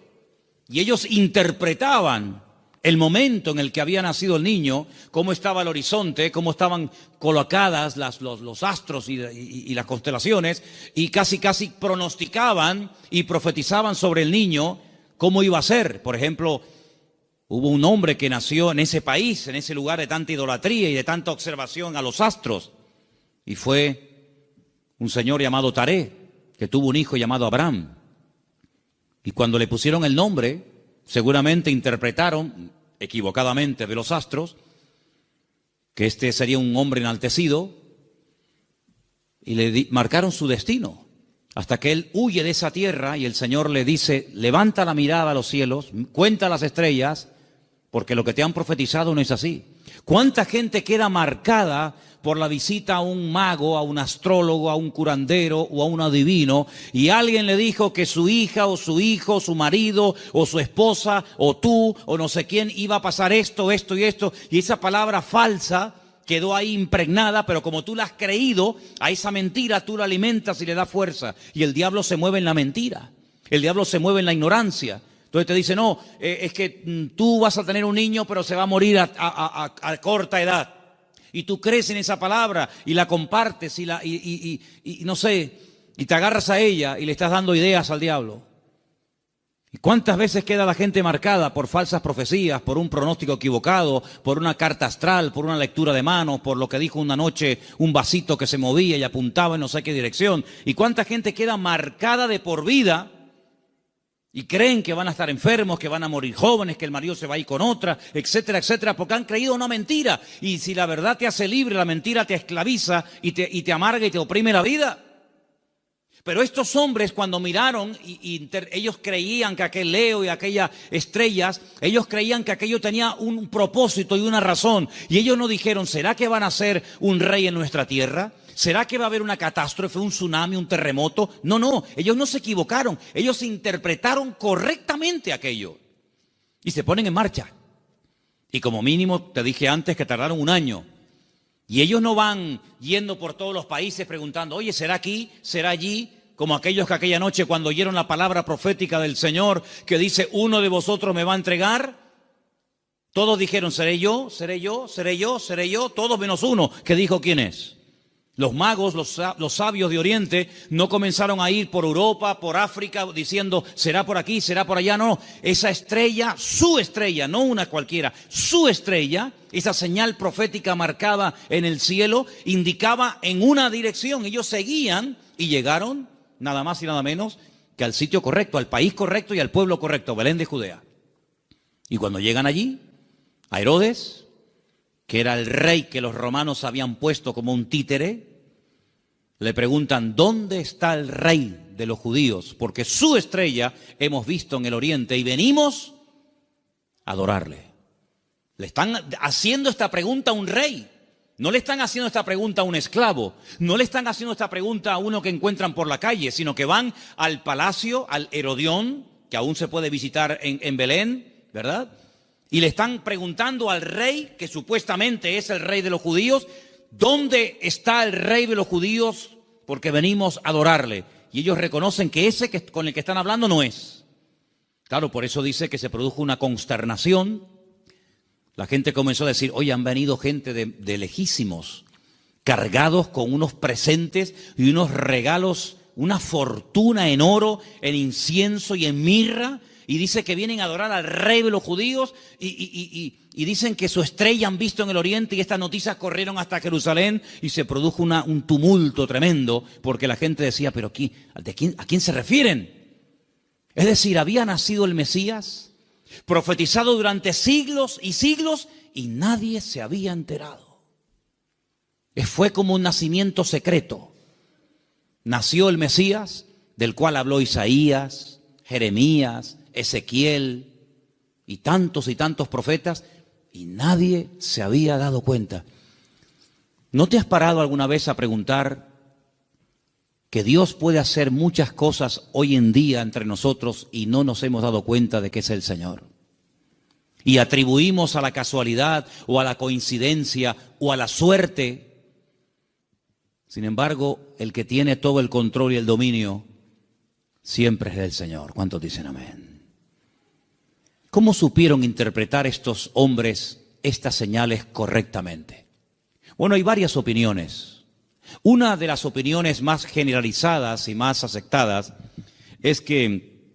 Y ellos interpretaban el momento en el que había nacido el niño, cómo estaba el horizonte, cómo estaban colocadas los astros y las constelaciones, y casi pronosticaban y profetizaban sobre el niño cómo iba a ser. Por ejemplo, hubo un hombre que nació en ese país, en ese lugar de tanta idolatría y de tanta observación a los astros, y fue un señor llamado Taré, que tuvo un hijo llamado Abraham. Y cuando le pusieron el nombre, seguramente interpretaron equivocadamente de los astros que este sería un hombre enaltecido y le marcaron su destino hasta que él huye de esa tierra y el Señor le dice: levanta la mirada a los cielos, cuenta las estrellas, porque lo que te han profetizado no es así. ¿Cuánta gente queda marcada por la visita a un mago, a un astrólogo, a un curandero o a un adivino, y alguien le dijo que su hija o su hijo, su marido o su esposa o tú o no sé quién iba a pasar esto, esto y esto, y esa palabra falsa quedó ahí impregnada, pero como tú la has creído, a esa mentira tú la alimentas y le das fuerza, y el diablo se mueve en la mentira, el diablo se mueve en la ignorancia. Entonces te dice: no, es que tú vas a tener un niño pero se va a morir a corta edad. Y tú crees en esa palabra y la compartes y no sé, y te agarras a ella y le estás dando ideas al diablo. ¿Y cuántas veces queda la gente marcada por falsas profecías, por un pronóstico equivocado, por una carta astral, por una lectura de manos, por lo que dijo una noche un vasito que se movía y apuntaba en no sé qué dirección? ¿Y cuánta gente queda marcada de por vida? Y creen que van a estar enfermos, que van a morir jóvenes, que el marido se va a ir con otra, etcétera, etcétera, porque han creído una mentira. Y si la verdad te hace libre, la mentira te esclaviza y te amarga y te oprime la vida. Pero estos hombres, cuando miraron ellos creían que aquel Leo y aquellas estrellas, ellos creían que aquello tenía un propósito y una razón. Y ellos no dijeron: ¿será que van a ser un rey en nuestra tierra? ¿Será que va a haber una catástrofe, un tsunami, un terremoto? No, ellos no se equivocaron, ellos interpretaron correctamente aquello y se ponen en marcha. Y como mínimo, te dije antes que tardaron un año. Y ellos no van yendo por todos los países preguntando: oye, ¿será aquí? ¿Será allí? Como aquellos que aquella noche, cuando oyeron la palabra profética del Señor que dice: uno de vosotros me va a entregar, todos dijeron: seré yo, seré yo, seré yo, seré yo, todos menos uno, que dijo quién es. Los magos, los sabios de Oriente, no comenzaron a ir por Europa, por África, diciendo: será por aquí, será por allá. No, esa estrella, su estrella, no una cualquiera, su estrella, esa señal profética marcada en el cielo, indicaba en una dirección. Ellos seguían y llegaron, nada más y nada menos, que al sitio correcto, al país correcto y al pueblo correcto, Belén de Judea. Y cuando llegan allí, a Herodes, que era el rey que los romanos habían puesto como un títere, le preguntan: ¿dónde está el rey de los judíos? Porque su estrella hemos visto en el oriente y venimos a adorarle. Le están haciendo esta pregunta a un rey. No le están haciendo esta pregunta a un esclavo. No le están haciendo esta pregunta a uno que encuentran por la calle, sino que van al palacio, al Herodión, que aún se puede visitar en Belén, ¿verdad? Y le están preguntando al rey, que supuestamente es el rey de los judíos: ¿dónde está el rey de los judíos? Porque venimos a adorarle. Y ellos reconocen que ese con el que están hablando no es. Claro, por eso dice que se produjo una consternación. La gente comenzó a decir: oye, han venido gente de lejísimos, cargados con unos presentes y unos regalos, una fortuna en oro, en incienso y en mirra. Y dice que vienen a adorar al rey de los judíos y dicen que su estrella han visto en el oriente, y estas noticias corrieron hasta Jerusalén y se produjo un tumulto tremendo porque la gente decía: ¿pero a quién se refieren? Es decir, había nacido el Mesías, profetizado durante siglos y siglos, y nadie se había enterado. Fue como un nacimiento secreto. Nació el Mesías, del cual habló Isaías, Jeremías, Ezequiel y tantos profetas, y nadie se había dado cuenta. ¿No te has parado alguna vez a preguntar que Dios puede hacer muchas cosas hoy en día entre nosotros y no nos hemos dado cuenta de que es el Señor? Y atribuimos a la casualidad o a la coincidencia o a la suerte. Sin embargo, el que tiene todo el control y el dominio siempre es el Señor. ¿Cuántos dicen amén? ¿Cómo supieron interpretar estos hombres estas señales correctamente? Bueno, hay varias opiniones. Una de las opiniones más generalizadas y más aceptadas es que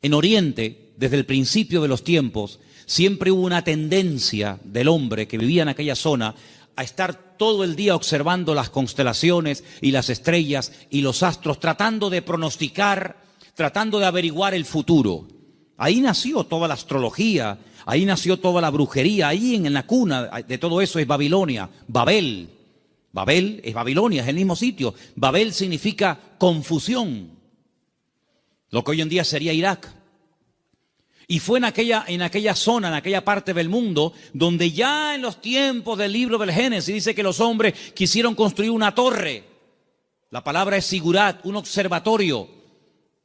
en Oriente, desde el principio de los tiempos, siempre hubo una tendencia del hombre que vivía en aquella zona a estar todo el día observando las constelaciones y las estrellas y los astros, tratando de pronosticar, tratando de averiguar el futuro. Ahí nació toda la astrología, ahí nació toda la brujería, ahí en la cuna de todo eso es Babilonia, Babel. Babel es Babilonia, es el mismo sitio. Babel significa confusión, lo que hoy en día sería Irak. Y fue en aquella zona, en aquella parte del mundo, donde ya en los tiempos del libro del Génesis dice que los hombres quisieron construir una torre. La palabra es sigurat, un observatorio,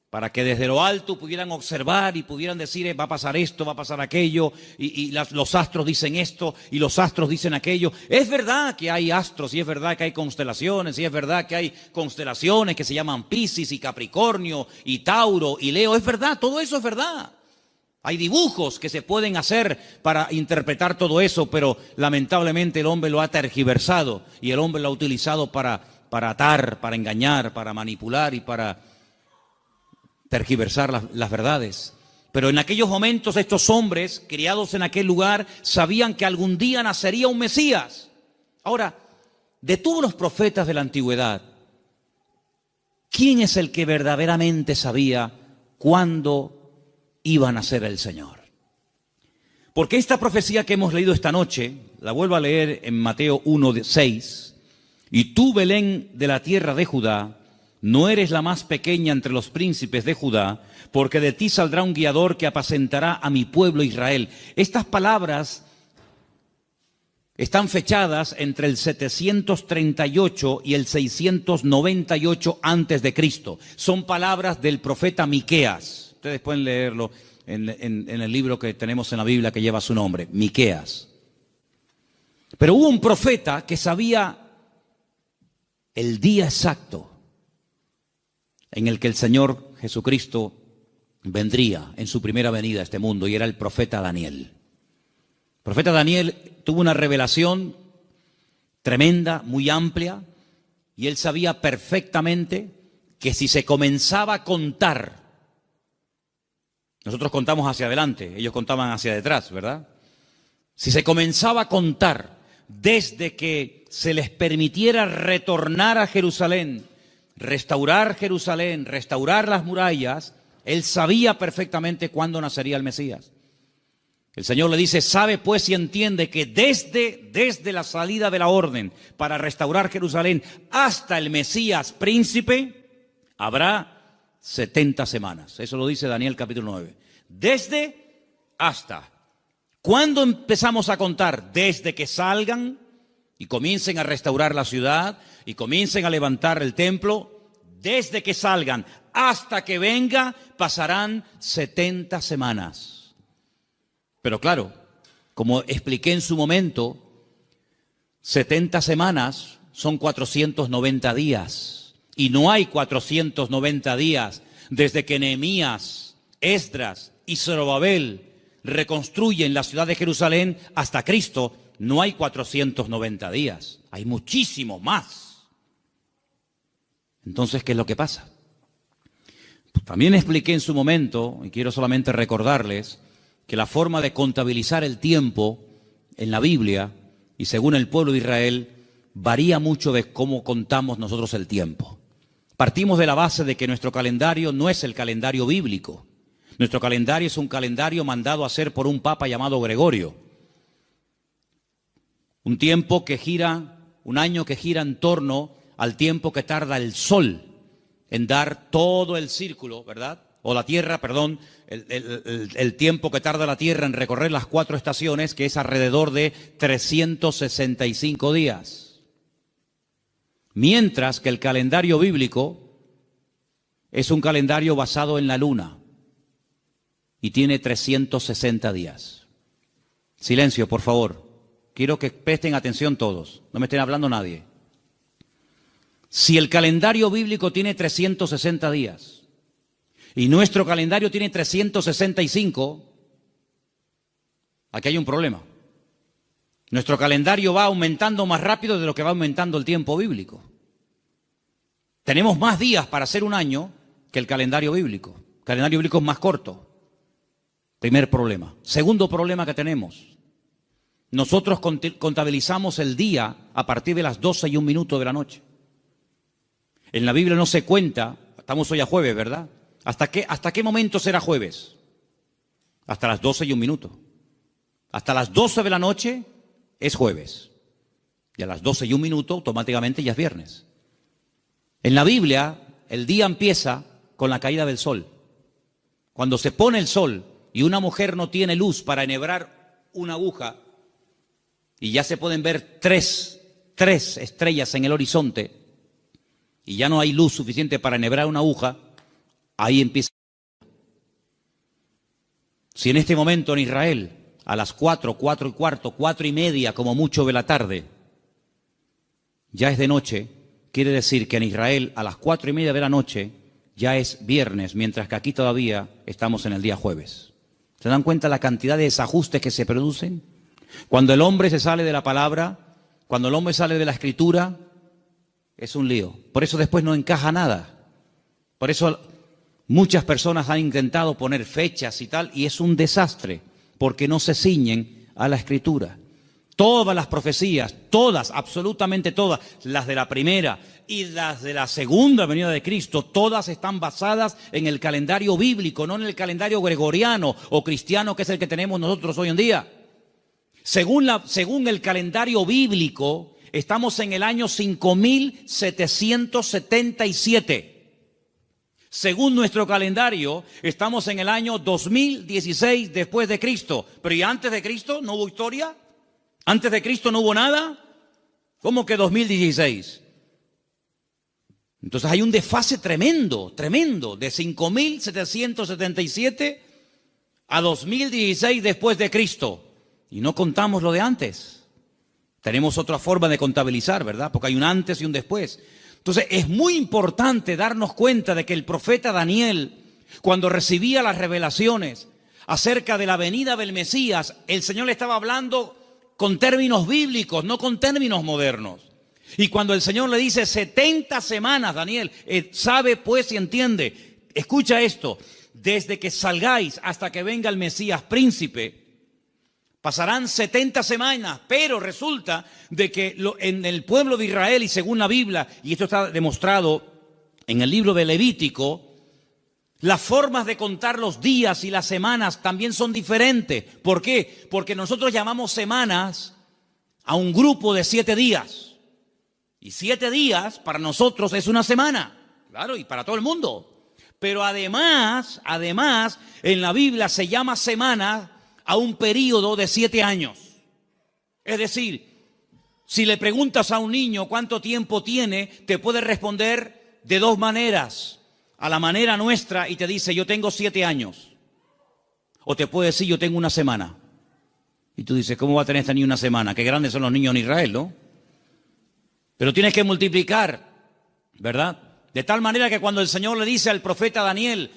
para que desde lo alto pudieran observar y pudieran decir, va a pasar esto, va a pasar aquello, y los astros dicen esto, y los astros dicen aquello. Es verdad que hay astros, y es verdad que hay constelaciones, y es verdad que hay constelaciones que se llaman Piscis y Capricornio, y Tauro y Leo. Es verdad, todo eso es verdad. Hay dibujos que se pueden hacer para interpretar todo eso, pero lamentablemente el hombre lo ha tergiversado y el hombre lo ha utilizado para atar, para engañar, para manipular y para tergiversar las verdades. Pero en aquellos momentos estos hombres, criados en aquel lugar, sabían que algún día nacería un Mesías. Ahora, de todos los profetas de la antigüedad, ¿quién es el que verdaderamente sabía cuándo iba a nacer el Señor? Porque esta profecía que hemos leído esta noche, la vuelvo a leer en Mateo 1:6, y tú, Belén, de la tierra de Judá, no eres la más pequeña entre los príncipes de Judá, porque de ti saldrá un guiador que apacentará a mi pueblo Israel. Estas palabras están fechadas entre el 738 y el 698 antes de Cristo. Son palabras del profeta Miqueas. Ustedes pueden leerlo en el libro que tenemos en la Biblia que lleva su nombre, Miqueas. Pero hubo un profeta que sabía el día exacto en el que el Señor Jesucristo vendría en su primera venida a este mundo, y era el profeta Daniel. El profeta Daniel tuvo una revelación tremenda, muy amplia, y él sabía perfectamente que si se comenzaba a contar, nosotros contamos hacia adelante, ellos contaban hacia detrás, ¿verdad? Si se comenzaba a contar desde que se les permitiera retornar a Jerusalén, restaurar las murallas, él sabía perfectamente cuándo nacería el Mesías. El Señor le dice, sabe pues y entiende que desde la salida de la orden para restaurar Jerusalén hasta el Mesías príncipe, habrá 70 semanas. Eso lo dice Daniel capítulo 9. Desde hasta. ¿Cuándo empezamos a contar? Desde que salgan y comiencen a restaurar la ciudad y comiencen a levantar el templo. Desde que salgan hasta que venga pasarán 70 semanas. Pero claro, como expliqué en su momento, 70 semanas son 490 días. Y no hay 490 días desde que Nehemías, Esdras y Zorobabel reconstruyen la ciudad de Jerusalén hasta Cristo. No hay 490 días, hay muchísimo más. Entonces, ¿qué es lo que pasa? Pues también expliqué en su momento, y quiero solamente recordarles, que la forma de contabilizar el tiempo en la Biblia y según el pueblo de Israel varía mucho de cómo contamos nosotros el tiempo. Partimos de la base de que nuestro calendario no es el calendario bíblico. Nuestro calendario es un calendario mandado a hacer por un papa llamado Gregorio. Un tiempo que gira Un año que gira en torno al tiempo que tarda el Sol en dar todo el círculo, ¿verdad? O la Tierra, perdón, el tiempo que tarda la Tierra en recorrer las 4 estaciones, que es alrededor de 365 días. Mientras que el calendario bíblico es un calendario basado en la luna y tiene 360 días. Silencio, por favor. Quiero que presten atención todos, no me estén hablando nadie. Si el calendario bíblico tiene 360 días y nuestro calendario tiene 365, aquí hay un problema. Nuestro calendario va aumentando más rápido de lo que va aumentando el tiempo bíblico. Tenemos más días para hacer un año que el calendario bíblico. El calendario bíblico es más corto. Primer problema. Segundo problema que tenemos. Nosotros contabilizamos el día a partir de las 12:01 de la noche. En la Biblia no se cuenta, estamos hoy a jueves, ¿verdad? ¿Hasta qué momento será jueves? Hasta las 12:01. Hasta las 12 de la noche es jueves. Y a las 12:01 automáticamente ya es viernes. En la Biblia el día empieza con la caída del sol. Cuando se pone el sol y una mujer no tiene luz para enhebrar una aguja y ya se pueden ver tres estrellas en el horizonte y ya no hay luz suficiente para enhebrar una aguja, ahí empieza. Si en este momento en Israel, a las 4, 4:15, 4:30, como mucho de la tarde, ya es de noche, quiere decir que en Israel a las 4:30 de la noche ya es viernes, mientras que aquí todavía estamos en el día jueves. ¿Se dan cuenta la cantidad de desajustes que se producen? Cuando el hombre se sale de la palabra, cuando el hombre sale de la escritura, es un lío. Por eso después no encaja nada. Por eso muchas personas han intentado poner fechas y tal, y es un desastre, porque no se ciñen a la escritura. Todas las profecías, todas, absolutamente todas, las de la primera y las de la segunda venida de Cristo, todas están basadas en el calendario bíblico, no en el calendario gregoriano o cristiano, que es el que tenemos nosotros hoy en día. Según el calendario bíblico, estamos en el año 5777. Según nuestro calendario, estamos en el año 2016 después de Cristo. Pero ¿y antes de Cristo no hubo historia? ¿Antes de Cristo no hubo nada? ¿Cómo que 2016? Entonces hay un desfase tremendo, de 5777 a 2016 después de Cristo. Y no contamos lo de antes. Tenemos otra forma de contabilizar, ¿verdad? Porque hay un antes y un después. Entonces es muy importante darnos cuenta de que el profeta Daniel, cuando recibía las revelaciones acerca de la venida del Mesías, el Señor le estaba hablando con términos bíblicos, no con términos modernos. Y cuando el Señor le dice 70 semanas, Daniel, sabe pues y entiende, escucha esto, desde que salgáis hasta que venga el Mesías príncipe, pasarán 70 semanas, pero resulta de que en el pueblo de Israel y según la Biblia, y esto está demostrado en el libro de Levítico, las formas de contar los días y las semanas también son diferentes. ¿Por qué? Porque nosotros llamamos semanas a un grupo de 7 días. Y 7 días para nosotros es una semana. Claro, y para todo el mundo. Pero además, en la Biblia se llama semana a un periodo de 7 años. Es decir, si le preguntas a un niño cuánto tiempo tiene, te puede responder de 2 maneras. A la manera nuestra y te dice, yo tengo 7 años. O te puede decir, yo tengo una semana. Y tú dices, ¿cómo va a tener este niño una semana? Qué grandes son los niños en Israel, ¿no? Pero tienes que multiplicar, ¿verdad? De tal manera que cuando el Señor le dice al profeta Daniel,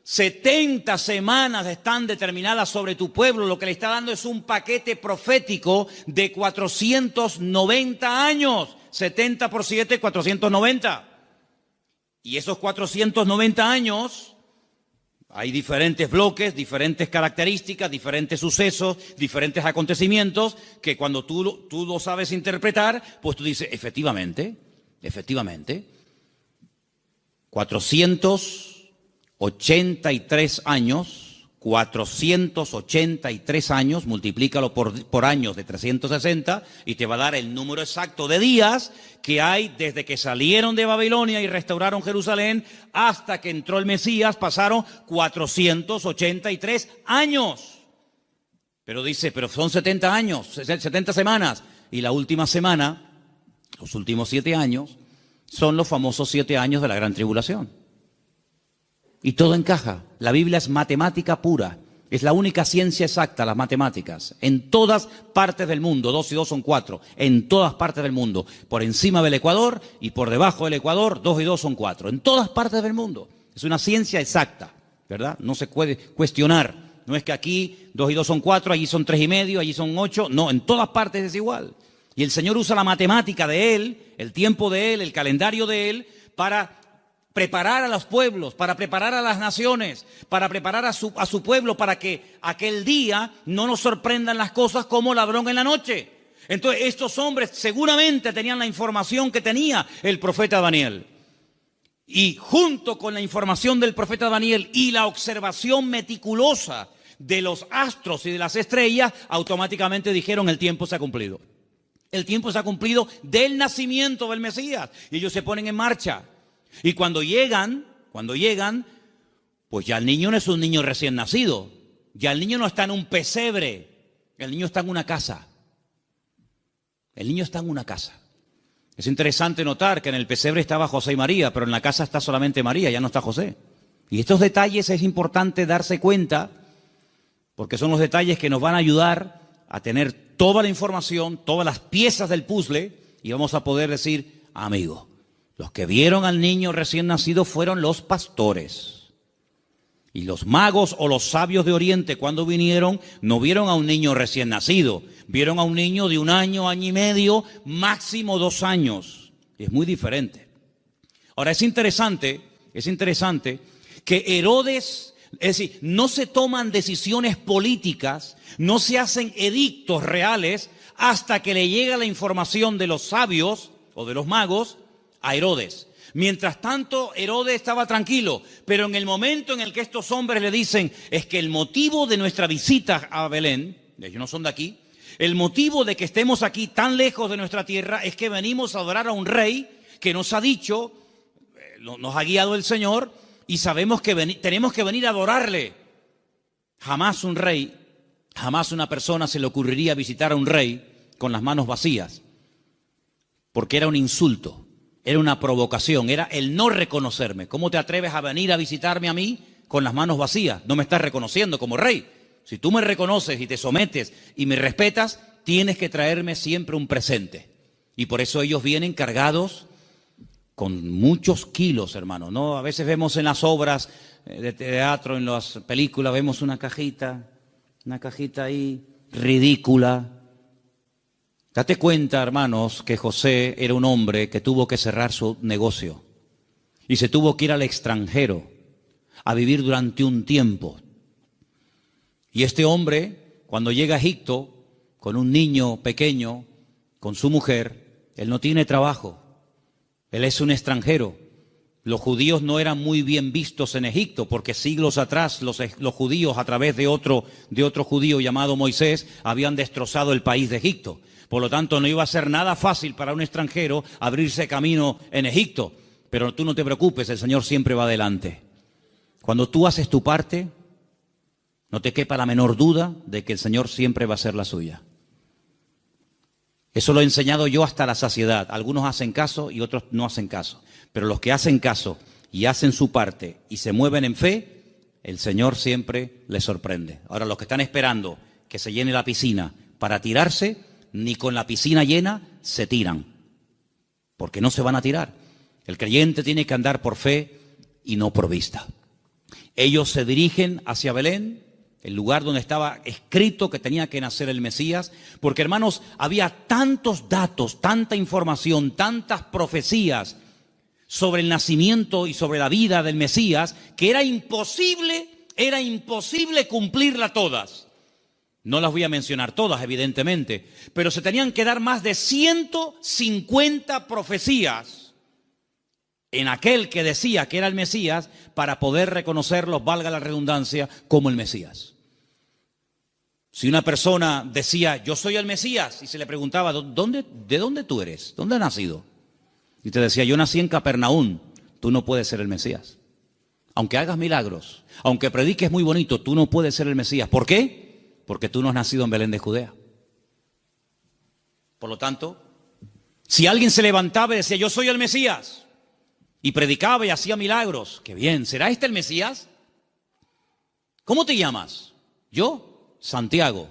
70 semanas están determinadas sobre tu pueblo, lo que le está dando es un paquete profético de 490 años. 70 por 7, 490. Y esos 490 años, hay diferentes bloques, diferentes características, diferentes sucesos, diferentes acontecimientos, que cuando tú lo sabes interpretar, pues tú dices, efectivamente, 483 años, 483 años, multiplícalo por años de 360 y te va a dar el número exacto de días que hay desde que salieron de Babilonia y restauraron Jerusalén hasta que entró el Mesías. Pasaron 483 años. Pero dice, pero son 70 años, 70 semanas. Y la última semana, los últimos 7 años, son los famosos 7 años de la gran tribulación. Y todo encaja. La Biblia es matemática pura. Es la única ciencia exacta, las matemáticas. En todas partes del mundo, 2 y 2 son 4. En todas partes del mundo. Por encima del Ecuador y por debajo del Ecuador, 2 y 2 son 4. En todas partes del mundo. Es una ciencia exacta, ¿verdad? No se puede cuestionar. No es que aquí 2 y 2 son 4, allí son 3 y medio, allí son 8. No, en todas partes es igual. Y el Señor usa la matemática de Él, el tiempo de Él, el calendario de Él, para preparar a los pueblos, para preparar a las naciones, para preparar a su pueblo, para que aquel día no nos sorprendan las cosas como ladrón en la noche. Entonces estos hombres seguramente tenían la información que tenía el profeta Daniel. Y junto con la información del profeta Daniel y la observación meticulosa de los astros y de las estrellas, automáticamente dijeron: el tiempo se ha cumplido. El tiempo se ha cumplido del nacimiento del Mesías. Y ellos se ponen en marcha. Y cuando llegan, pues ya el niño no es un niño recién nacido. Ya el niño no está en un pesebre. El niño está en una casa. El niño está en una casa. Es interesante notar que en el pesebre estaba José y María, pero en la casa está solamente María, ya no está José. Y estos detalles es importante darse cuenta, porque son los detalles que nos van a ayudar a tener toda la información, todas las piezas del puzzle, y vamos a poder decir: amigo, los que vieron al niño recién nacido fueron los pastores. Y los magos o los sabios de Oriente, cuando vinieron, no vieron a un niño recién nacido. Vieron a un niño de 1 año, año y medio, máximo 2 años. Es muy diferente. Ahora, es interesante que Herodes, es decir, no se toman decisiones políticas, no se hacen edictos reales hasta que le llega la información de los sabios o de los magos a Herodes. Mientras tanto, Herodes estaba tranquilo, pero en el momento en el que estos hombres le dicen: es que el motivo de nuestra visita a Belén, ellos no son de aquí, el motivo de que estemos aquí tan lejos de nuestra tierra es que venimos a adorar a un rey que nos ha dicho, nos ha guiado el Señor, y sabemos que tenemos que venir a adorarle. Jamás un rey, jamás una persona se le ocurriría visitar a un rey con las manos vacías, porque era un insulto. Era una provocación, era el no reconocerme. ¿Cómo te atreves a venir a visitarme a mí con las manos vacías? No me estás reconociendo como rey. Si tú me reconoces y te sometes y me respetas, tienes que traerme siempre un presente. Y por eso ellos vienen cargados con muchos kilos, hermano, ¿no? A veces vemos en las obras de teatro, en las películas, vemos una cajita ahí ridícula. Date cuenta, hermanos, que José era un hombre que tuvo que cerrar su negocio y se tuvo que ir al extranjero a vivir durante un tiempo. Y este hombre, cuando llega a Egipto con un niño pequeño, con su mujer, él no tiene trabajo, él es un extranjero. Los judíos no eran muy bien vistos en Egipto porque siglos atrás los judíos, a través de otro judío llamado Moisés, habían destrozado el país de Egipto. Por lo tanto, no iba a ser nada fácil para un extranjero abrirse camino en Egipto. Pero tú no te preocupes, el Señor siempre va adelante. Cuando tú haces tu parte, no te quepa la menor duda de que el Señor siempre va a hacer la suya. Eso lo he enseñado yo hasta la saciedad. Algunos hacen caso y otros no hacen caso. Pero los que hacen caso y hacen su parte y se mueven en fe, el Señor siempre les sorprende. Ahora, los que están esperando que se llene la piscina para tirarse, ni con la piscina llena se tiran, porque no se van a tirar. El creyente tiene que andar por fe y no por vista. Ellos se dirigen hacia Belén, el lugar donde estaba escrito que tenía que nacer el Mesías, porque, hermanos, había tantos datos, tanta información, tantas profecías sobre el nacimiento y sobre la vida del Mesías, que era imposible cumplirla todas. No las voy a mencionar todas, evidentemente, pero se tenían que dar más de 150 profecías en aquel que decía que era el Mesías para poder reconocerlo, valga la redundancia, como el Mesías. Si una persona decía, yo soy el Mesías, y se le preguntaba, ¿de dónde tú eres? ¿Dónde has nacido? Y te decía, yo nací en Capernaum, tú no puedes ser el Mesías. Aunque hagas milagros, aunque prediques muy bonito, tú no puedes ser el Mesías. ¿Por qué? Porque tú no has nacido en Belén de Judea. Por lo tanto, si alguien se levantaba y decía, yo soy el Mesías, y predicaba y hacía milagros, qué bien, ¿será este el Mesías? ¿Cómo te llamas? Yo, Santiago,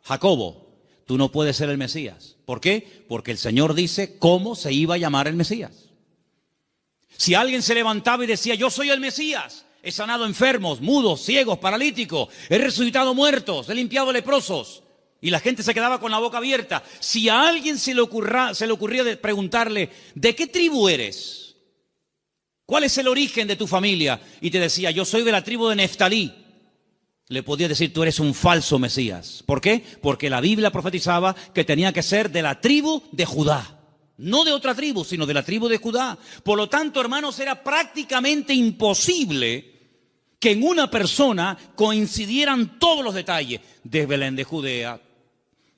Jacobo, tú no puedes ser el Mesías. ¿Por qué? Porque el Señor dice cómo se iba a llamar el Mesías. Si alguien se levantaba y decía, yo soy el Mesías, he sanado enfermos, mudos, ciegos, paralíticos, he resucitado muertos, he limpiado leprosos, y la gente se quedaba con la boca abierta. Si a alguien se le ocurría preguntarle, ¿de qué tribu eres? ¿Cuál es el origen de tu familia? Y te decía, yo soy de la tribu de Neftalí. Le podía decir, tú eres un falso Mesías. ¿Por qué? Porque la Biblia profetizaba que tenía que ser de la tribu de Judá. No de otra tribu, sino de la tribu de Judá. Por lo tanto, hermanos, era prácticamente imposible que en una persona coincidieran todos los detalles de Belén de Judea,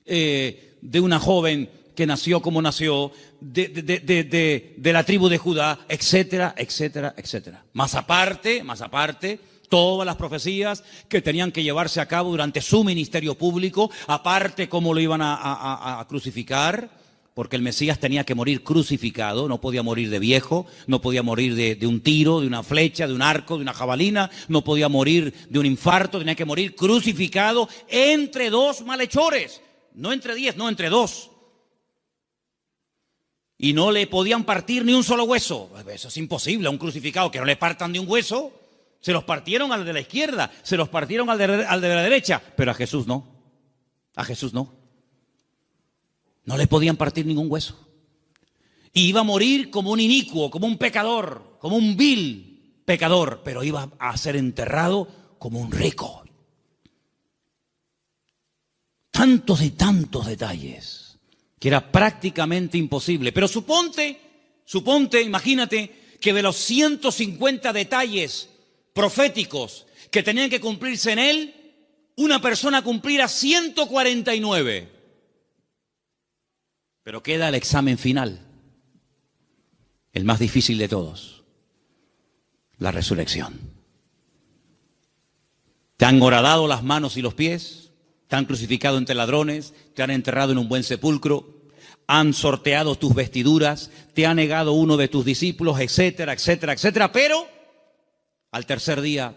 de una joven que nació como nació, de la tribu de Judá, etcétera, etcétera, etcétera. Más aparte, todas las profecías que tenían que llevarse a cabo durante su ministerio público, aparte cómo lo iban a crucificar, porque el Mesías tenía que morir crucificado, no podía morir de viejo, no podía morir de un tiro, de una flecha, de un arco, de una jabalina, no podía morir de un infarto, tenía que morir crucificado entre dos malhechores, no entre 10, no entre 2. Y no le podían partir ni un solo hueso. Eso es imposible, a un crucificado que no le partan ni un hueso. Se los partieron al de la izquierda, se los partieron al de la derecha, pero a Jesús no. A Jesús no. No le podían partir ningún hueso. Y iba a morir como un inicuo, como un pecador, como un vil pecador, pero iba a ser enterrado como un rico. Tantos y tantos detalles que era prácticamente imposible. Pero suponte, imagínate que de los 150 detalles proféticos que tenían que cumplirse en él, una persona cumpliera 149. Pero queda el examen final, el más difícil de todos, la resurrección. Te han horadado las manos y los pies, te han crucificado entre ladrones, te han enterrado en un buen sepulcro, han sorteado tus vestiduras, te ha negado uno de tus discípulos, etcétera, etcétera, etcétera, pero al tercer día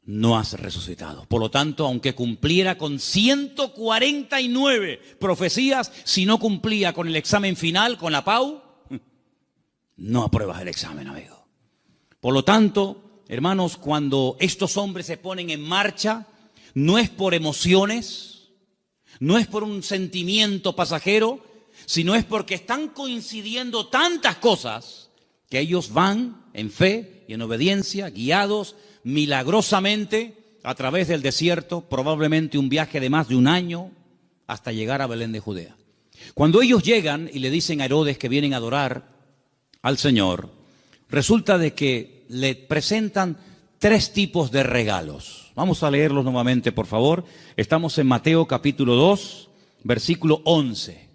no has resucitado. Por lo tanto, aunque cumpliera con 149 profecías, si no cumplía con el examen final, con la PAU, no apruebas el examen, amigo. Por lo tanto, hermanos, cuando estos hombres se ponen en marcha, no es por emociones, no es por un sentimiento pasajero, sino es porque están coincidiendo tantas cosas que ellos van en fe y en obediencia, guiados milagrosamente a través del desierto, probablemente un viaje de más de un año, hasta llegar a Belén de Judea. Cuando ellos llegan y le dicen a Herodes que vienen a adorar al Señor, resulta de que le presentan 3 tipos de regalos. Vamos a leerlos nuevamente, por favor. Estamos en Mateo capítulo 2, versículo 11.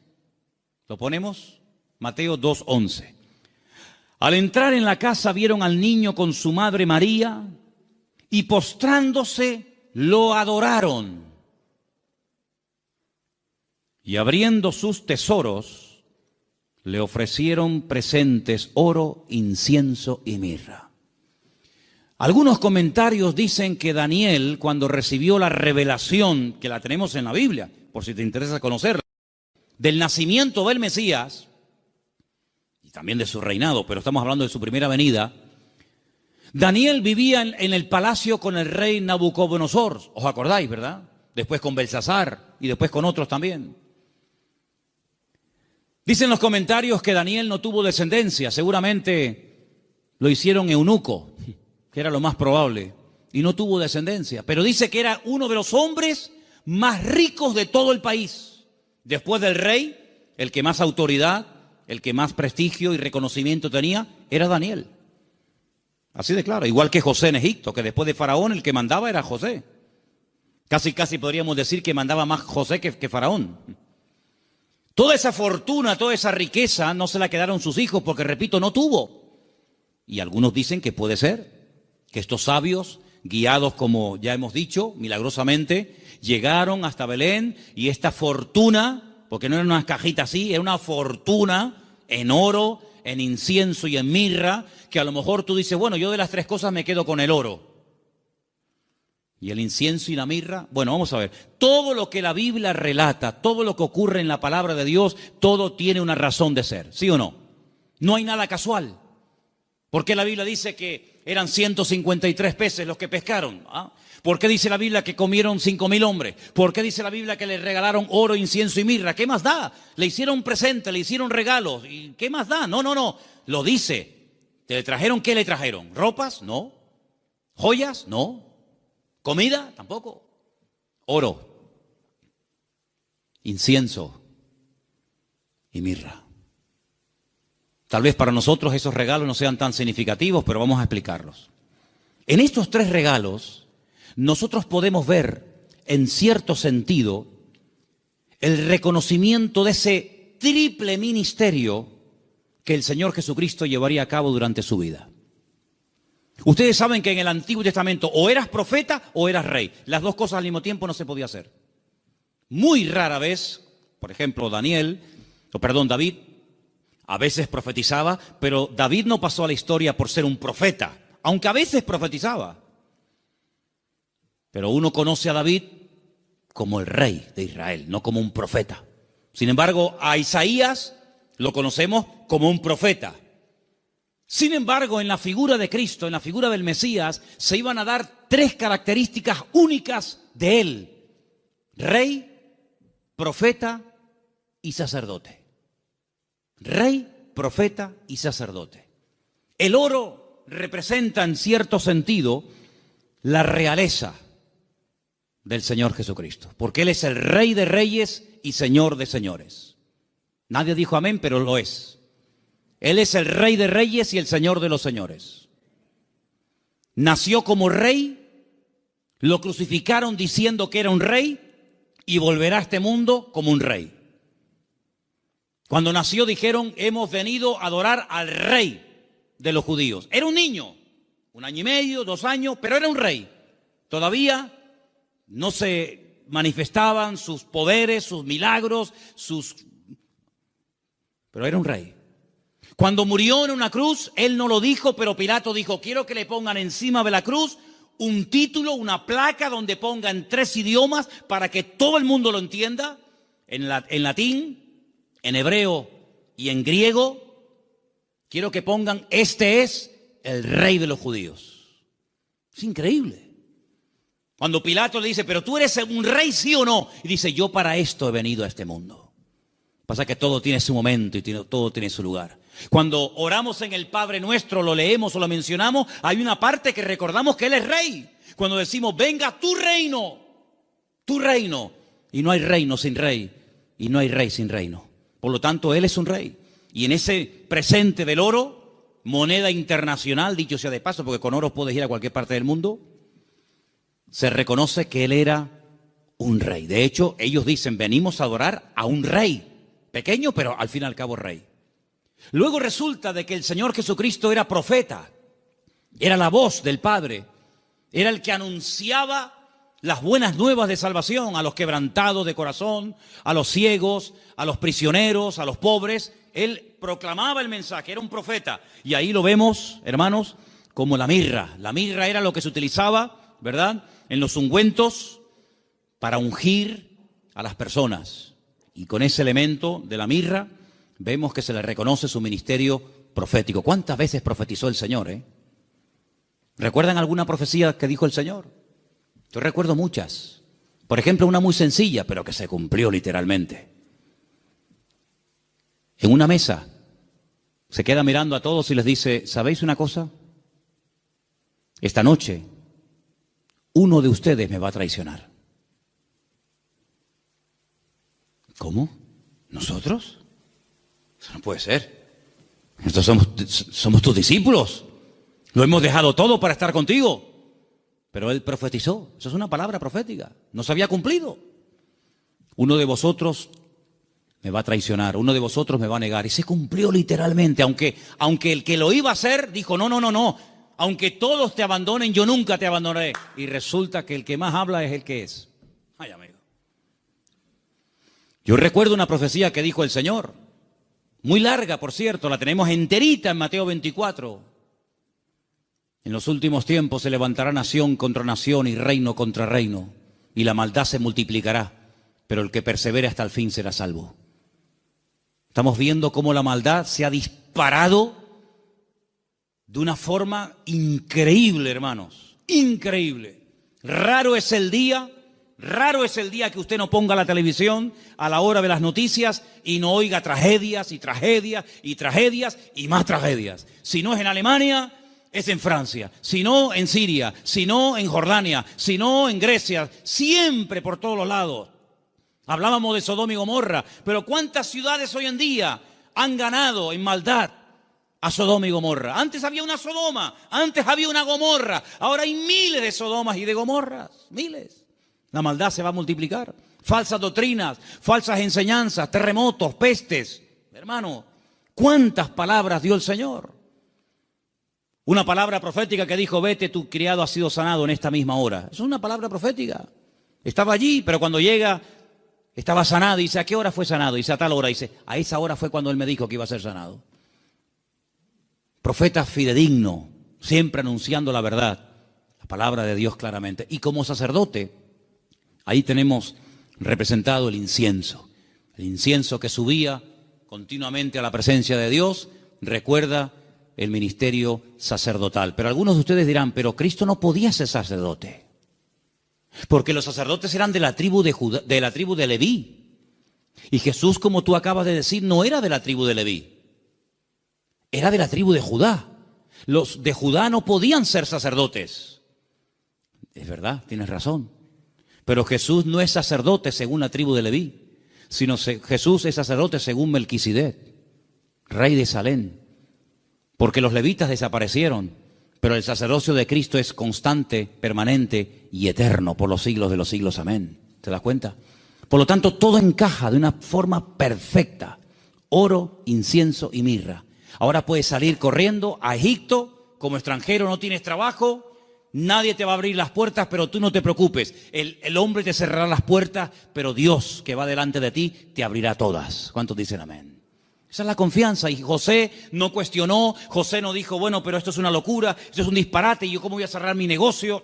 ¿Lo ponemos? Mateo 2:11. Al entrar en la casa vieron al niño con su madre María y postrándose lo adoraron. Y abriendo sus tesoros le ofrecieron presentes, oro, incienso y mirra. Algunos comentarios dicen que Daniel, cuando recibió la revelación, que la tenemos en la Biblia, por si te interesa conocerla, del nacimiento del Mesías, y también de su reinado, pero estamos hablando de su primera venida, Daniel vivía en el palacio con el rey Nabucodonosor, ¿os acordáis, verdad? Después con Belsasar y después con otros también. Dicen los comentarios que Daniel no tuvo descendencia, seguramente lo hicieron eunuco, que era lo más probable, y no tuvo descendencia, pero dice que era uno de los hombres más ricos de todo el país. Después del rey, el que más autoridad, el que más prestigio y reconocimiento tenía, era Daniel. Así de claro, igual que José en Egipto, que después de Faraón el que mandaba era José. Casi podríamos decir que mandaba más José que Faraón. Toda esa fortuna, toda esa riqueza no se la quedaron sus hijos porque, repito, no tuvo. Y algunos dicen que puede ser que estos sabios, guiados, como ya hemos dicho, milagrosamente, llegaron hasta Belén y esta fortuna, porque no era una cajita así, era una fortuna en oro, en incienso y en mirra, que a lo mejor tú dices, bueno, yo de las tres cosas me quedo con el oro. ¿Y el incienso y la mirra? Bueno, vamos a ver. Todo lo que la Biblia relata, todo lo que ocurre en la palabra de Dios, todo tiene una razón de ser, ¿sí o no? No hay nada casual. ¿Por qué la Biblia dice que eran 153 peces los que pescaron? ¿Ah? ¿Por qué dice la Biblia que comieron 5.000 hombres? ¿Por qué dice la Biblia que le regalaron oro, incienso y mirra? ¿Qué más da? Le hicieron presente, le hicieron regalos. ¿Y qué más da? No. Lo dice. ¿Te trajeron qué le trajeron? ¿Ropas? No. ¿Joyas? No. ¿Comida? Tampoco. Oro, incienso y mirra. Tal vez para nosotros esos regalos no sean tan significativos, pero vamos a explicarlos. En estos tres regalos, nosotros podemos ver, en cierto sentido, el reconocimiento de ese triple ministerio que el Señor Jesucristo llevaría a cabo durante su vida. Ustedes saben que en el Antiguo Testamento o eras profeta o eras rey. Las dos cosas al mismo tiempo no se podía hacer. Muy rara vez, por ejemplo, David, a veces profetizaba, pero David no pasó a la historia por ser un profeta, aunque a veces profetizaba. Pero uno conoce a David como el rey de Israel, no como un profeta. Sin embargo, a Isaías lo conocemos como un profeta. Sin embargo, en la figura de Cristo, en la figura del Mesías, se iban a dar tres características únicas de él: rey, profeta y sacerdote. Rey, profeta y sacerdote. El oro representa en cierto sentido la realeza del Señor Jesucristo, porque Él es el Rey de reyes y Señor de señores. Nadie dijo amén, pero lo es. Él es el Rey de reyes y el Señor de los señores. Nació como rey, lo crucificaron diciendo que era un rey y volverá a este mundo como un rey. Cuando nació dijeron, hemos venido a adorar al rey de los judíos. Era un niño, 1 año y medio, 2 años, pero era un rey. Todavía no se manifestaban sus poderes, sus milagros, pero era un rey. Cuando murió en una cruz, él no lo dijo, pero Pilato dijo, quiero que le pongan encima de la cruz un título, una placa donde pongan 3 idiomas para que todo el mundo lo entienda, en latín, en hebreo y en griego. Quiero que pongan, este es el rey de los judíos. Es increíble. Cuando Pilato le dice, pero tú eres un rey, ¿sí o no? Y dice, yo para esto he venido a este mundo. Pasa que todo tiene su momento y todo tiene su lugar. Cuando oramos en el Padre Nuestro, lo leemos o lo mencionamos, hay una parte que recordamos que Él es rey. Cuando decimos, venga tu reino, y no hay reino sin rey, y no hay rey sin reino. Por lo tanto, Él es un rey. Y en ese presente del oro, moneda internacional, dicho sea de paso, porque con oro puedes ir a cualquier parte del mundo, se reconoce que Él era un rey. De hecho, ellos dicen, venimos a adorar a un rey. Pequeño, pero al fin y al cabo rey. Luego resulta de que el Señor Jesucristo era profeta, era la voz del Padre, era el que anunciaba las buenas nuevas de salvación a los quebrantados de corazón, a los ciegos, a los prisioneros, a los pobres. Él proclamaba el mensaje, era un profeta. Y ahí lo vemos, hermanos, como la mirra. La mirra era lo que se utilizaba, ¿verdad?, en los ungüentos para ungir a las personas. Y con ese elemento de la mirra vemos que se le reconoce su ministerio profético. ¿Cuántas veces profetizó el Señor? ¿Recuerdan alguna profecía que dijo el Señor? Yo recuerdo muchas. Por ejemplo, una muy sencilla, pero que se cumplió literalmente. En una mesa se queda mirando a todos y les dice, ¿sabéis una cosa? Esta noche uno de ustedes me va a traicionar. ¿Cómo? ¿Nosotros? Eso no puede ser. Nosotros somos tus discípulos. Lo hemos dejado todo para estar contigo. Pero él profetizó. Eso es una palabra profética. No se había cumplido. Uno de vosotros me va a traicionar. Uno de vosotros me va a negar. Y se cumplió literalmente. Aunque el que lo iba a hacer dijo, no. Aunque todos te abandonen, yo nunca te abandonaré. Y resulta que el que más habla es el que es. Ay, amigo. Yo recuerdo una profecía que dijo el Señor. Muy larga, por cierto. La tenemos enterita en Mateo 24. En los últimos tiempos se levantará nación contra nación y reino contra reino, y la maldad se multiplicará, pero el que persevere hasta el fin será salvo. Estamos viendo cómo la maldad se ha disparado de una forma increíble, hermanos, increíble. Raro es el día que usted no ponga la televisión a la hora de las noticias y no oiga tragedias y tragedias y tragedias y más tragedias. Si no es en Alemania, es en Francia, si no en Siria, si no en Jordania, si no en Grecia, siempre por todos los lados. Hablábamos de Sodoma y Gomorra, pero ¿cuántas ciudades hoy en día han ganado en maldad a Sodoma y Gomorra? Antes había una Sodoma, antes había una Gomorra, ahora hay miles de Sodomas y de Gomorras, miles. La maldad se va a multiplicar. Falsas doctrinas, falsas enseñanzas, terremotos, pestes. Hermano, ¿cuántas palabras dio el Señor? Una palabra profética que dijo, vete, tu criado ha sido sanado en esta misma hora. Es una palabra profética. Estaba allí, pero cuando llega, estaba sanado. Y dice, ¿a qué hora fue sanado? Y dice, a tal hora. Y dice, a esa hora fue cuando él me dijo que iba a ser sanado. Profeta fidedigno, siempre anunciando la verdad. La palabra de Dios claramente. Y como sacerdote, ahí tenemos representado el incienso. El incienso que subía continuamente a la presencia de Dios, recuerda el ministerio sacerdotal. Pero algunos de ustedes dirán, pero Cristo no podía ser sacerdote, porque los sacerdotes eran de la tribu de Judá, de la tribu de Leví. Y Jesús, como tú acabas de decir, no era de la tribu de Leví, era de la tribu de Judá. Los de Judá no podían ser sacerdotes. Es verdad, tienes razón. Pero Jesús no es sacerdote según la tribu de Leví, sino Jesús es sacerdote según Melquisedec, rey de Salem. Porque los levitas desaparecieron, pero el sacerdocio de Cristo es constante, permanente y eterno por los siglos de los siglos. Amén. ¿Te das cuenta? Por lo tanto, todo encaja de una forma perfecta. Oro, incienso y mirra. Ahora puedes salir corriendo a Egipto como extranjero, no tienes trabajo, nadie te va a abrir las puertas, pero tú no te preocupes. El hombre te cerrará las puertas, pero Dios que va delante de ti te abrirá todas. ¿Cuántos dicen amén? Esa es la confianza. Y José no cuestionó, José no dijo, bueno, pero esto es una locura, esto es un disparate, y yo cómo voy a cerrar mi negocio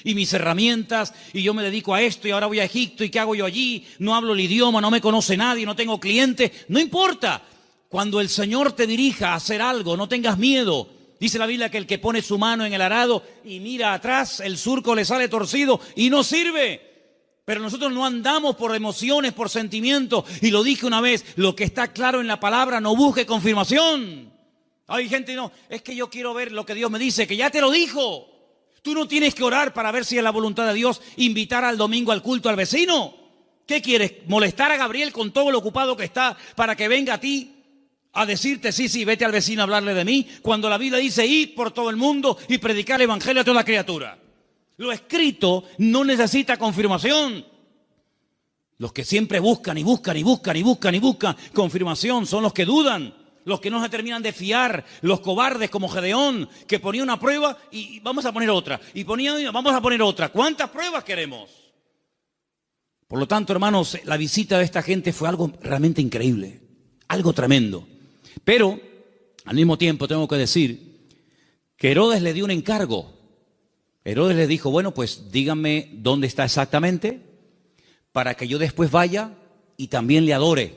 y mis herramientas, y yo me dedico a esto y ahora voy a Egipto, y qué hago yo allí, no hablo el idioma, no me conoce nadie, no tengo clientes. No importa, cuando el Señor te dirija a hacer algo, no tengas miedo. Dice la Biblia que el que pone su mano en el arado y mira atrás, el surco le sale torcido y no sirve. Pero nosotros no andamos por emociones, por sentimientos. Y lo dije una vez, lo que está claro en la palabra, no busque confirmación. Hay gente, no, es que yo quiero ver lo que Dios me dice, que ya te lo dijo. Tú no tienes que orar para ver si es la voluntad de Dios invitar al domingo al culto al vecino. ¿Qué quieres? ¿Molestar a Gabriel con todo lo ocupado que está para que venga a ti a decirte, sí, vete al vecino a hablarle de mí? Cuando la Biblia dice, id por todo el mundo y predicar el evangelio a toda criatura. Lo escrito no necesita confirmación. Los que siempre buscan confirmación son los que dudan, los que no se terminan de fiar, los cobardes como Gedeón, que ponía una prueba y vamos a poner otra, vamos a poner otra. ¿Cuántas pruebas queremos? Por lo tanto, hermanos, la visita de esta gente fue algo realmente increíble, algo tremendo. Pero, al mismo tiempo, tengo que decir que Herodes le dio un encargo. Herodes le dijo, bueno, pues díganme dónde está exactamente para que yo después vaya y también le adore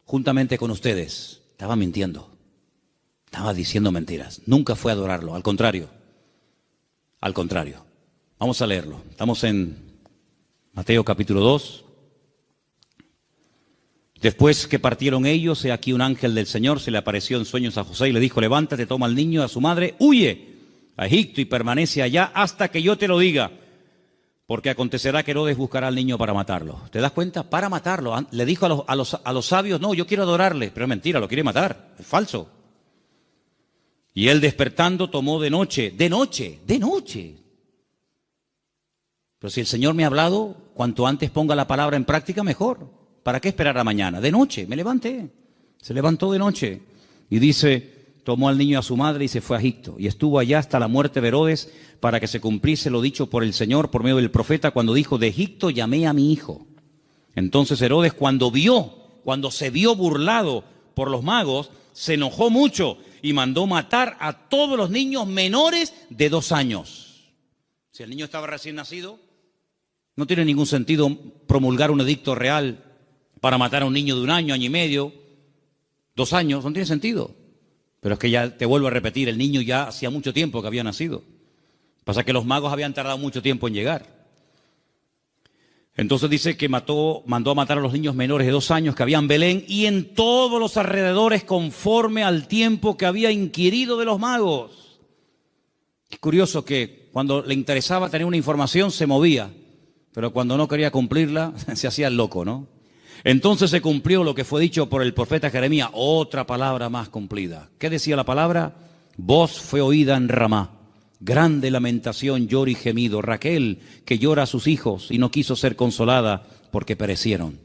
juntamente con ustedes. Estaba mintiendo, estaba diciendo mentiras. Nunca fue a adorarlo, al contrario. Vamos a leerlo. Estamos en Mateo capítulo 2. Después que partieron ellos, he aquí un ángel del Señor se le apareció en sueños a José y le dijo, levántate, toma al niño y a su madre, huye a Egipto y permanece allá hasta que yo te lo diga, porque acontecerá que Herodes buscará al niño para matarlo. ¿Te das cuenta? Para matarlo. Le dijo a los sabios, no, yo quiero adorarle, pero es mentira, lo quiere matar, es falso. Y él despertando tomó de noche. Pero si el Señor me ha hablado, cuanto antes ponga la palabra en práctica, mejor. ¿Para qué esperar a mañana? De noche, me levanté. Se levantó de noche. Y dice, tomó al niño y a su madre y se fue a Egipto. Y estuvo allá hasta la muerte de Herodes, para que se cumpliese lo dicho por el Señor por medio del profeta, cuando dijo, de Egipto llamé a mi hijo. Entonces Herodes, cuando se vio burlado por los magos, se enojó mucho y mandó matar a todos los niños menores de 2 años. Si el niño estaba recién nacido, no tiene ningún sentido promulgar un edicto real para matar a un niño de 1 año, año y medio, 2 años, no tiene sentido. Pero es que ya te vuelvo a repetir, el niño ya hacía mucho tiempo que había nacido. Pasa que los magos habían tardado mucho tiempo en llegar. Entonces dice que mandó a matar a los niños menores de 2 años que había en Belén y en todos los alrededores conforme al tiempo que había inquirido de los magos. Es curioso que cuando le interesaba tener una información se movía, pero cuando no quería cumplirla se hacía el loco, ¿no? Entonces se cumplió lo que fue dicho por el profeta Jeremías, otra palabra más cumplida. ¿Qué decía la palabra? Voz fue oída en Ramá, grande lamentación, lloro y gemido. Raquel, que llora a sus hijos y no quiso ser consolada porque perecieron.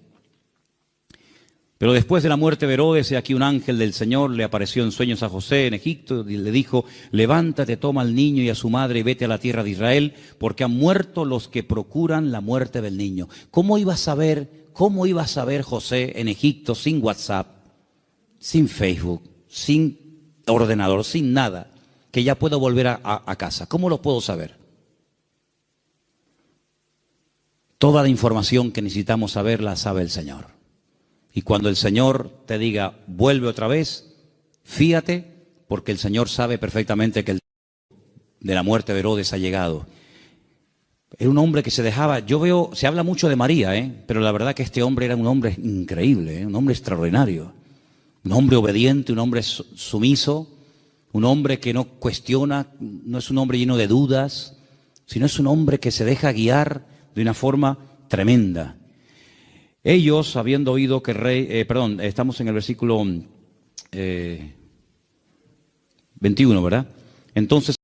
Pero después de la muerte de Herodes, aquí un ángel del Señor le apareció en sueños a José en Egipto y le dijo, levántate, toma al niño y a su madre y vete a la tierra de Israel, porque han muerto los que procuran la muerte del niño. ¿Cómo iba a saber José en Egipto sin WhatsApp, sin Facebook, sin ordenador, sin nada, que ya puedo volver a casa? ¿Cómo lo puedo saber? Toda la información que necesitamos saber la sabe el Señor. Y cuando el Señor te diga, vuelve otra vez, fíate, porque el Señor sabe perfectamente que el de la muerte de Herodes ha llegado. Era un hombre que se dejaba, se habla mucho de María, pero la verdad que este hombre era un hombre increíble, un hombre extraordinario, un hombre obediente, un hombre sumiso, un hombre que no cuestiona, no es un hombre lleno de dudas, sino es un hombre que se deja guiar de una forma tremenda. Ellos, habiendo oído que el rey, estamos en el versículo 21, ¿verdad? Entonces